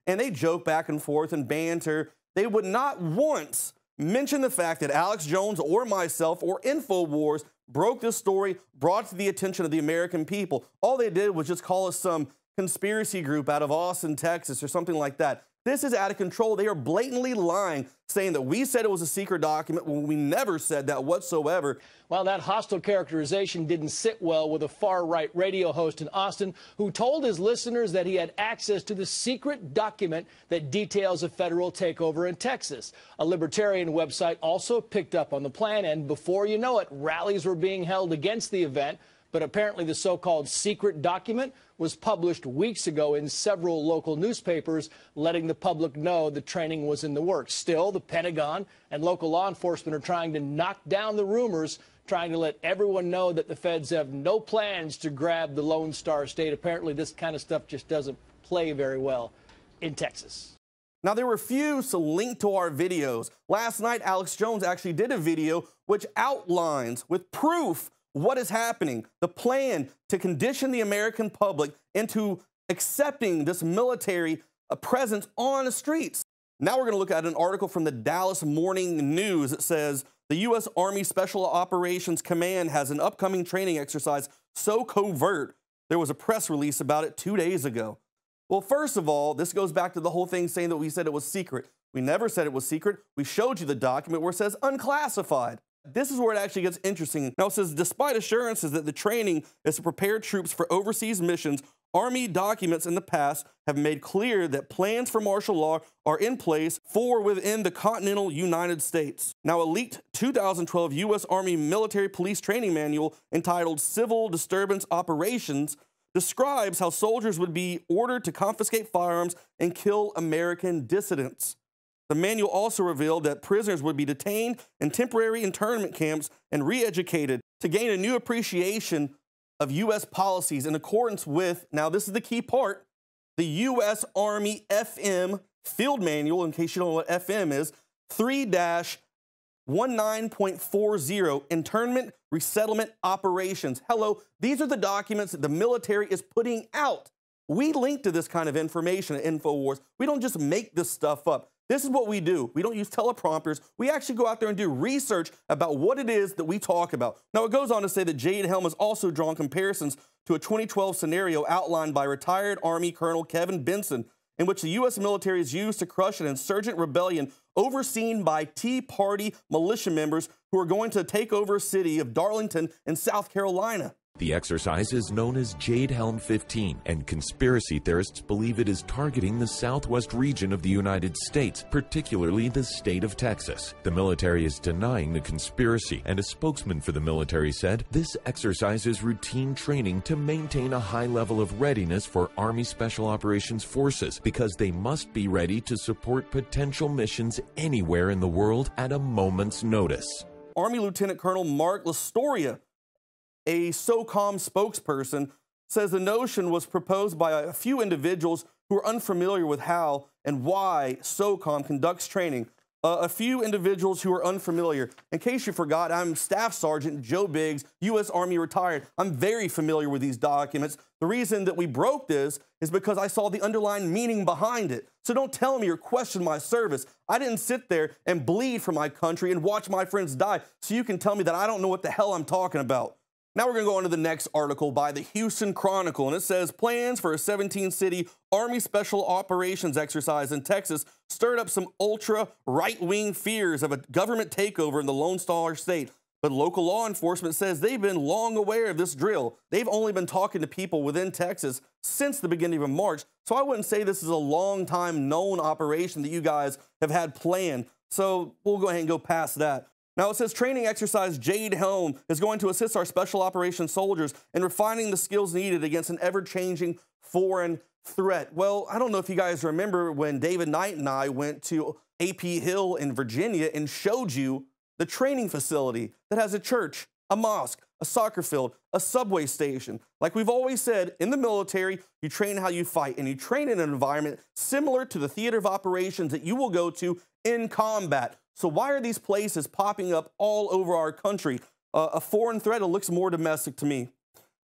And they joke back and forth and banter. They would not once mention the fact that Alex Jones or myself or InfoWars broke this story, brought it to the attention of the American people. All they did was just call us some conspiracy group out of Austin, Texas, or something like that. This is out of control. They are blatantly lying, saying that we said it was a secret document when we never said that whatsoever. Well, that hostile characterization didn't sit well with a far-right radio host in Austin who told his listeners that he had access to the secret document that details a federal takeover in Texas. A libertarian website also picked up on the plan, and before you know it, rallies were being held against the event. But apparently the so-called secret document was published weeks ago in several local newspapers, letting the public know the training was in the works. Still, the Pentagon and local law enforcement are trying to knock down the rumors, trying to let everyone know that the feds have no plans to grab the Lone Star State. Apparently this kind of stuff just doesn't play very well in Texas. Now, they refuse to link to our videos. Last night, Alex Jones actually did a video which outlines with proof what is happening, the plan to condition the American public into accepting this military presence on the streets. Now we're going to look at an article from the Dallas Morning News. It says the U.S. Army Special Operations Command has an upcoming training exercise so covert, there was a press release about it 2 days ago. Well, first of all, this goes back to the whole thing saying that we said it was secret. We never said it was secret. We showed you the document where it says unclassified. This is where it actually gets interesting. Now, it says, despite assurances that the training is to prepare troops for overseas missions, Army documents in the past have made clear that plans for martial law are in place for within the continental United States. Now, a leaked 2012 U.S. Army Military Police Training Manual entitled Civil Disturbance Operations describes how soldiers would be ordered to confiscate firearms and kill American dissidents. The manual also revealed that prisoners would be detained in temporary internment camps and re-educated to gain a new appreciation of U.S. policies in accordance with, now this is the key part, the U.S. Army FM Field Manual, in case you don't know what FM is, 3-19.40, Internment Resettlement Operations. Hello, these are the documents that the military is putting out. We link to this kind of information at InfoWars. We don't just make this stuff up. This is what we do. We don't use teleprompters. We actually go out there and do research about what it is that we talk about. Now, it goes on to say that Jade Helm has also drawn comparisons to a 2012 scenario outlined by retired Army Colonel Kevin Benson, in which the U.S. military is used to crush an insurgent rebellion overseen by Tea Party militia members who are going to take over the city of Darlington in South Carolina. The exercise is known as Jade Helm 15, and conspiracy theorists believe it is targeting the southwest region of the United States, particularly the state of Texas. The military is denying the conspiracy, and a spokesman for the military said, "This exercise is routine training to maintain a high level of readiness for Army Special Operations Forces because they must be ready to support potential missions anywhere in the world at a moment's notice." Army Lieutenant Colonel Mark Lastoria, a SOCOM spokesperson, says the notion was proposed by a few individuals who are unfamiliar with how and why SOCOM conducts training. A few individuals who are unfamiliar. In case you forgot, I'm Staff Sergeant Joe Biggs, U.S. Army retired. I'm very familiar with these documents. The reason that we broke this is because I saw the underlying meaning behind it. So don't tell me or question my service. I didn't sit there and bleed for my country and watch my friends die so you can tell me that I don't know what the hell I'm talking about. Now we're going to go on to the next article by the Houston Chronicle, and it says plans for a 17-city Army Special Operations exercise in Texas stirred up some ultra-right-wing fears of a government takeover in the Lone Star State. But local law enforcement says they've been long aware of this drill. They've only been talking to people within Texas since the beginning of March, so I wouldn't say this is a long-time known operation that you guys have had planned. So we'll go ahead and go past that. Now, it says training exercise Jade Helm is going to assist our special operations soldiers in refining the skills needed against an ever-changing foreign threat. Well, I don't know if you guys remember when David Knight and I went to AP Hill in Virginia and showed you the training facility that has a church, a mosque, a soccer field, a subway station. Like we've always said, in the military, you train how you fight, and you train in an environment similar to the theater of operations that you will go to in combat. So why are these places popping up all over our country? A foreign threat, it looks more domestic to me.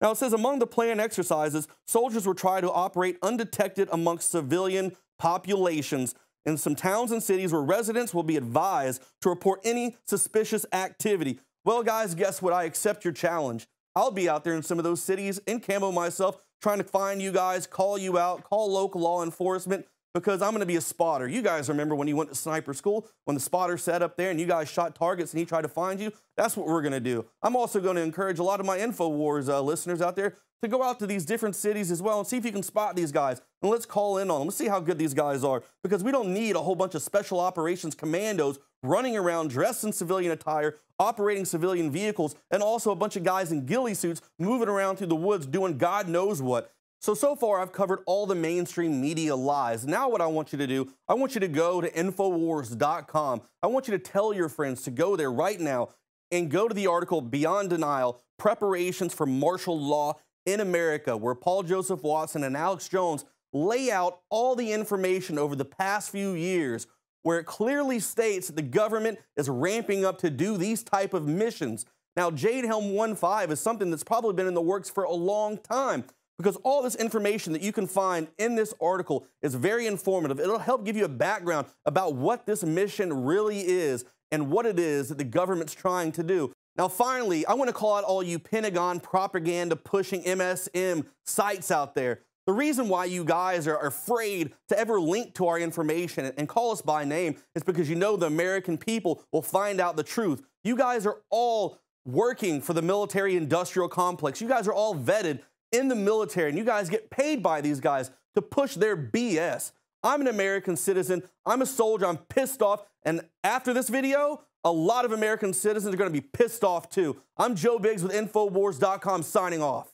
Now it says among the planned exercises, soldiers will try to operate undetected amongst civilian populations in some towns and cities where residents will be advised to report any suspicious activity. Well, guys, guess what? I accept your challenge. I'll be out there in some of those cities in camo myself, trying to find you guys, call you out, call local law enforcement, because I'm going to be a spotter. You guys remember when you went to sniper school, when the spotter sat up there and you guys shot targets and he tried to find you? That's what we're going to do. I'm also going to encourage a lot of my InfoWars listeners out there to go out to these different cities as well and see if you can spot these guys. And let's call in on them. Let's see how good these guys are, because we don't need a whole bunch of special operations commandos running around dressed in civilian attire, operating civilian vehicles, and also a bunch of guys in ghillie suits moving around through the woods doing God knows what. So far, I've covered all the mainstream media lies. Now what I want you to do, I want you to go to NoWorldOrder.com. I want you to tell your friends to go there right now and go to the article Beyond Denial, Preparations for Martial Law in America, where Paul Joseph Watson and Alex Jones lay out all the information over the past few years, where it clearly states that the government is ramping up to do these type of missions. Now, Jade Helm 1.5 is something that's probably been in the works for a long time, because all this information that you can find in this article is very informative. It'll help give you a background about what this mission really is and what it is that the government's trying to do. Now, finally, I want to call out all you Pentagon propaganda pushing MSM sites out there. The reason why you guys are afraid to ever link to our information and call us by name is because you know the American people will find out the truth. You guys are all working for the military-industrial complex. You guys are all vetted. in the military, and you guys get paid by these guys to push their BS. I'm an American citizen. I'm a soldier. I'm pissed off. And after this video, a lot of American citizens are going to be pissed off too. I'm Joe Biggs with NoWorldOrder.com signing off.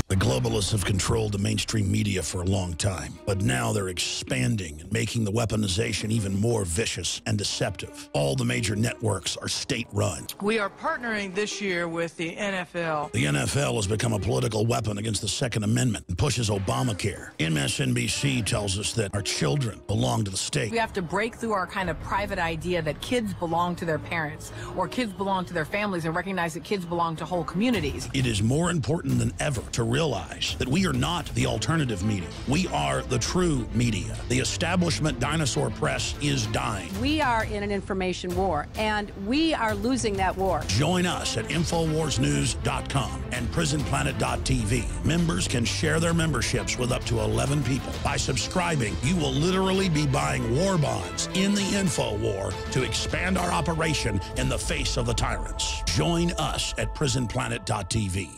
The globalists have controlled the mainstream media for a long time, but now they're expanding and making the weaponization even more vicious and deceptive. All the major networks are state-run. We are partnering this year with the NFL. The NFL has become a political weapon against the Second Amendment and pushes Obamacare. MSNBC tells us that our children belong to the state. We have to break through our kind of private idea that kids belong to their parents or kids belong to their families and recognize that kids belong to whole communities. It is more important than ever to realize that we are not the alternative media. We are the true media. The establishment dinosaur press is dying. We are in an information war, and we are losing that war. Join us at InfoWarsNews.com and PrisonPlanet.tv. Members can share their memberships with up to 11 people. By subscribing, you will literally be buying war bonds in the info war to expand our operation in the face of the tyrants. Join us at PrisonPlanet.tv.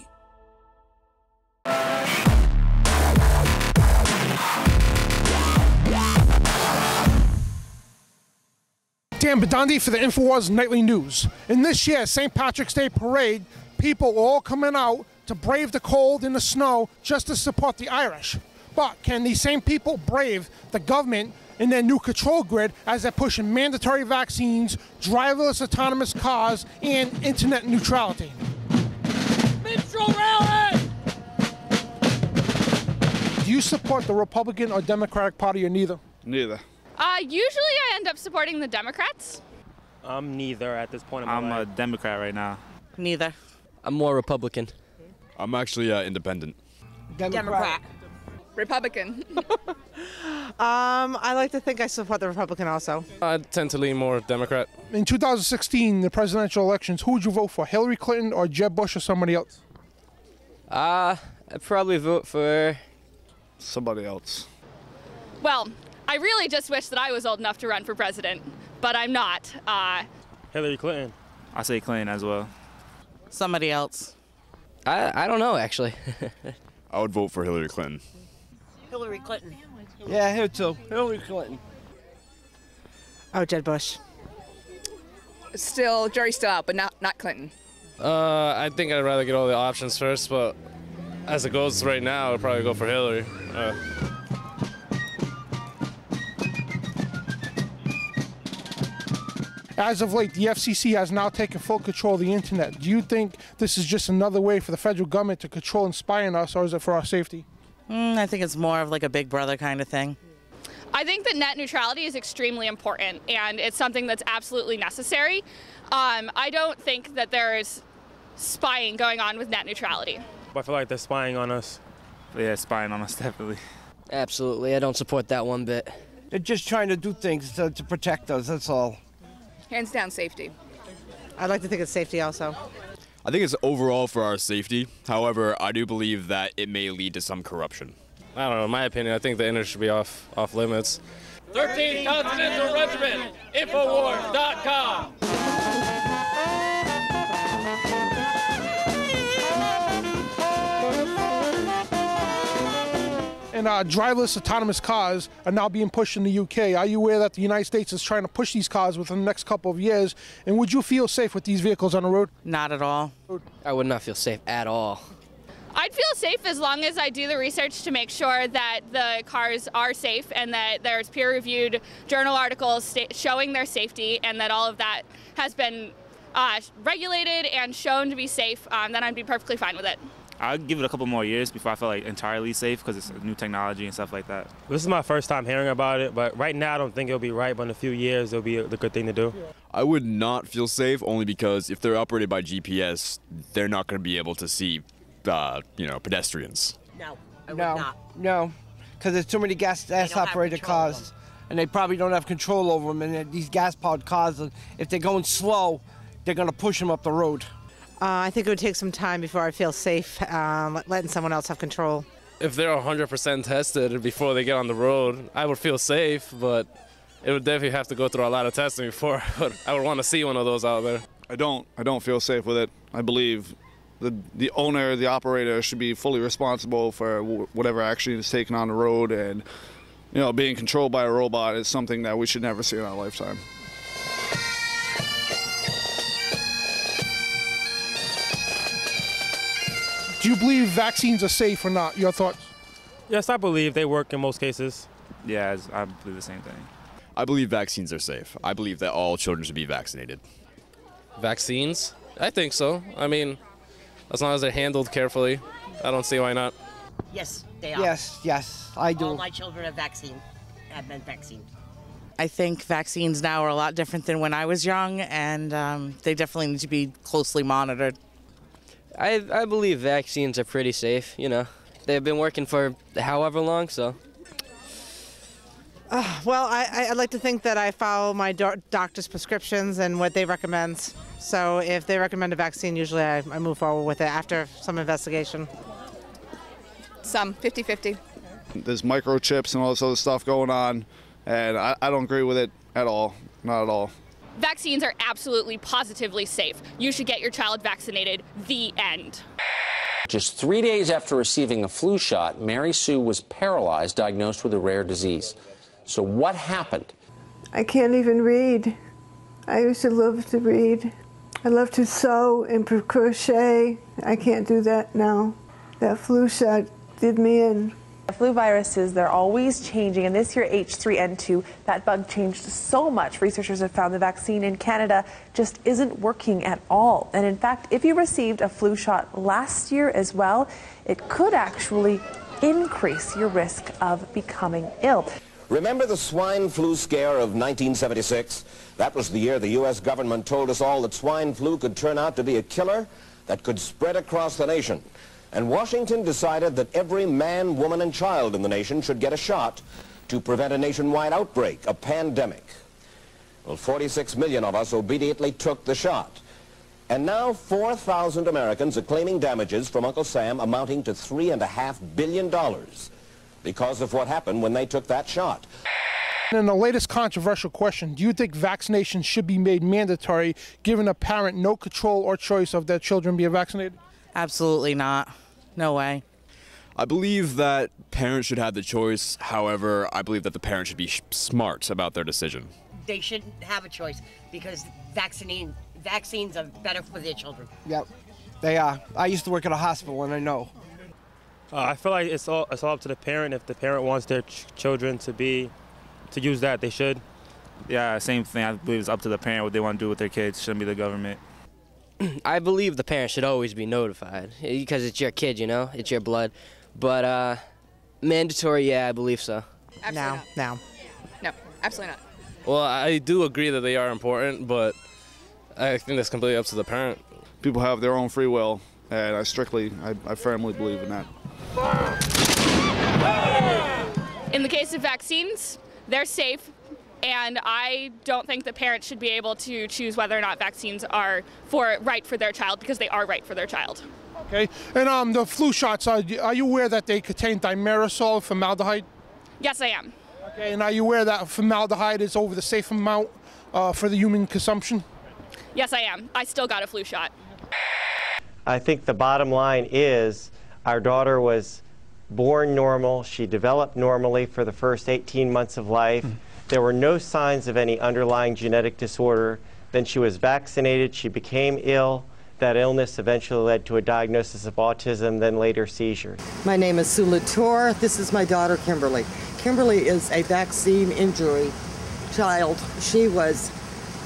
Dan Badandi for the InfoWars Nightly News. In this year's St. Patrick's Day Parade, people all coming out to brave the cold and the snow just to support the Irish. But can these same people brave the government in their new control grid as they're pushing mandatory vaccines, driverless autonomous cars, and internet neutrality? Minstrel rally! Do you support the Republican or Democratic Party or neither? Neither. Usually I end up supporting the Democrats. I'm neither at this point in my life. I'm a Democrat right now. Neither. I'm more Republican. I'm actually independent. Democrat. Republican. I like to think I support the Republican also. I tend to lean more Democrat. In 2016, the presidential elections, who would you vote for, Hillary Clinton or Jeb Bush or somebody else? I'd probably vote for somebody else. Well, I really just wish that I was old enough to run for president, but I'm not. Hillary Clinton. I say Clinton as well. somebody else. I don't know, actually. I would vote for Hillary Clinton. Hillary Clinton. Yeah, here too. Hillary Clinton. Oh, Jeb Bush. Jury's still out, but not Clinton. I think I'd rather get all the options first, but as it goes right now, I'd probably go for Hillary. As of late, the FCC has now taken full control of the internet. Do you think this is just another way for the federal government to control and spy on us, or is it for our safety? I think it's more of like a big brother kind of thing. I think that net neutrality is extremely important, and it's something that's absolutely necessary. I don't think that there's spying going on with net neutrality. I feel like they're spying on us. Yeah, spying on us, definitely. Absolutely. I don't support that one bit. They're just trying to do things to protect us, that's all. Hands down safety. I'd like to think it's safety also. I think it's overall for our safety. However, I do believe that it may lead to some corruption. I don't know, in my opinion, I think the internet should be off limits. 13th Continental Regiment, Infowars.com. And driverless autonomous cars are now being pushed in the UK. Are you aware that the United States is trying to push these cars within the next couple of years? And would you feel safe with these vehicles on the road? Not at all. I would not feel safe at all. I'd feel safe as long as I do the research to make sure that the cars are safe and that there's peer-reviewed journal articles showing their safety and that all of that has been regulated and shown to be safe. Then I'd be perfectly fine with it. I'd give it a couple more years before I feel like entirely safe because it's new technology and stuff like that. This is my first time hearing about it, but right now I don't think it'll be right, but in a few years it'll be the good thing to do. I would not feel safe only because if they're operated by GPS, they're not going to be able to see, pedestrians. No, I would not. No, because there's too many gas-operated cars, and they probably don't have control over them, and these gas-powered cars, if they're going slow, they're going to push them up the road. I think it would take some time before I feel safe letting someone else have control. If they're 100% tested before they get on the road, I would feel safe, but it would definitely have to go through a lot of testing before I would want to see one of those out there. I don't feel safe with it. I believe the owner, the operator, should be fully responsible for whatever action is taken on the road, and being controlled by a robot is something that we should never see in our lifetime. Do you believe vaccines are safe or not? Your thoughts? Yes, I believe they work in most cases. Yeah, I believe the same thing. I believe vaccines are safe. I believe that all children should be vaccinated. Vaccines? I think so. I mean, as long as they're handled carefully, I don't see why not. Yes, they are. Yes, I do. All my children have been vaccinated. I think vaccines now are a lot different than when I was young, and they definitely need to be closely monitored. I believe vaccines are pretty safe, They've been working for however long, so. Well, I'd like to think that I follow my doctor's prescriptions and what they recommend. So if they recommend a vaccine, usually I move forward with it after some investigation. Some, 50-50. There's microchips and all this other stuff going on, and I don't agree with it at all, not at all. Vaccines are absolutely positively safe. You should get your child vaccinated. The end. Just 3 days after receiving a flu shot, Mary Sue was paralyzed, diagnosed with a rare disease. So what happened? I can't even read. I used to love to read. I love to sew and crochet. I can't do that now. That flu shot did me in. Flu viruses, they're always changing, and this year H3N2, that bug changed so much. Researchers have found the vaccine in Canada just isn't working at all. And in fact, if you received a flu shot last year as well, it could actually increase your risk of becoming ill. Remember the swine flu scare of 1976? That was the year the U.S. government told us all that swine flu could turn out to be a killer that could spread across the nation. And Washington decided that every man, woman, and child in the nation should get a shot to prevent a nationwide outbreak, a pandemic. Well, 46 million of us obediently took the shot. And now 4,000 Americans are claiming damages from Uncle Sam amounting to $3.5 billion because of what happened when they took that shot. In the latest controversial question, do you think vaccinations should be made mandatory, giving a parent no control or choice of their children being vaccinated? Absolutely not. No way. I believe that parents should have the choice. However, I believe that the parents should be smart about their decision. They shouldn't have a choice because vaccines are better for their children. Yep, they are. I used to work at a hospital and I know. I feel like it's all up to the parent. If the parent wants their children to use that, they should. Yeah, same thing. I believe it's up to the parent what they want to do with their kids. Shouldn't be the government. I believe the parents should always be notified because it's your kid, it's your blood. But mandatory, yeah, I believe so. Absolutely No, No, absolutely not. Well, I do agree that they are important, but I think that's completely up to the parent. People have their own free will, and I firmly believe in that. In the case of vaccines, they're safe. And I don't think that parents should be able to choose whether or not vaccines are right for their child, because they are right for their child. Okay. And the flu shots, are you aware that they contain thimerosal, formaldehyde? Yes, I am. Okay. And are you aware that formaldehyde is over the safe amount for the human consumption? Yes, I am. I still got a flu shot. I think the bottom line is our daughter was born normal. She developed normally for the first 18 months of life. There were no signs of any underlying genetic disorder. Then she was vaccinated. She became ill. That illness eventually led to a diagnosis of autism, then later seizures. My name is Sue Latour. This is my daughter, Kimberly. Kimberly is a vaccine injury child. She was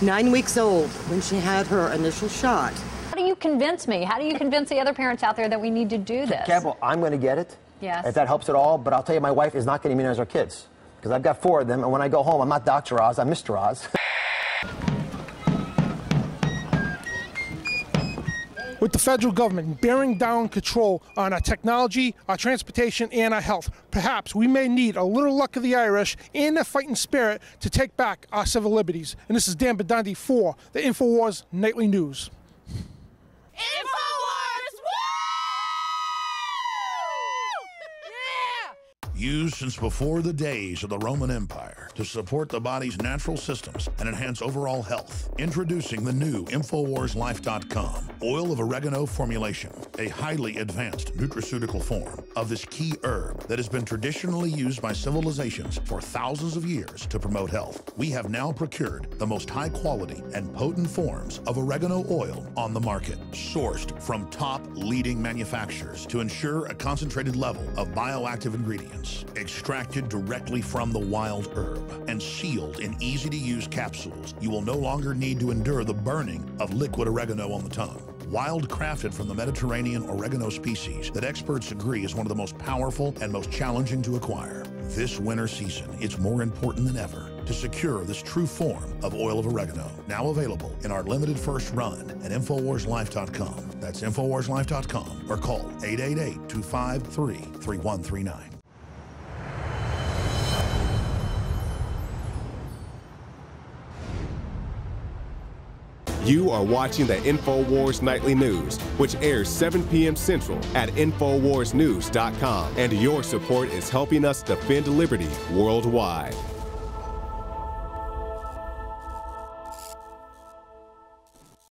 9 weeks old when she had her initial shot. How do you convince me? How do you convince the other parents out there that we need to do this? Campbell, I'm going to get it. Yes. If that helps at all, but I'll tell you, my wife is not going to immunize our kids. Because I've got 4 of them, and when I go home, I'm not Dr. Oz, I'm Mr. Oz. With the federal government bearing down control on our technology, our transportation, and our health, perhaps we may need a little luck of the Irish and their fighting spirit to take back our civil liberties. And this is Dan Bedandi for the InfoWars Nightly News. Used since before the days of the Roman Empire. to support the body's natural systems and enhance overall health. Introducing the new InfoWarsLife.com oil of oregano formulation, a highly advanced nutraceutical form of this key herb that has been traditionally used by civilizations for thousands of years to promote health. We have now procured the most high quality and potent forms of oregano oil on the market, sourced from top leading manufacturers to ensure a concentrated level of bioactive ingredients, extracted directly from the wild herb and sealed in easy-to-use capsules. You will no longer need to endure the burning of liquid oregano on the tongue. Wild crafted from the Mediterranean oregano species that experts agree is one of the most powerful and most challenging to acquire. This winter season, it's more important than ever to secure this true form of oil of oregano. Now available in our limited first run at InfoWarsLife.com. That's InfoWarsLife.com or call 888-253-3139. You are watching the InfoWars Nightly News, which airs 7 p.m. Central at InfoWarsNews.com. And your support is helping us defend liberty worldwide.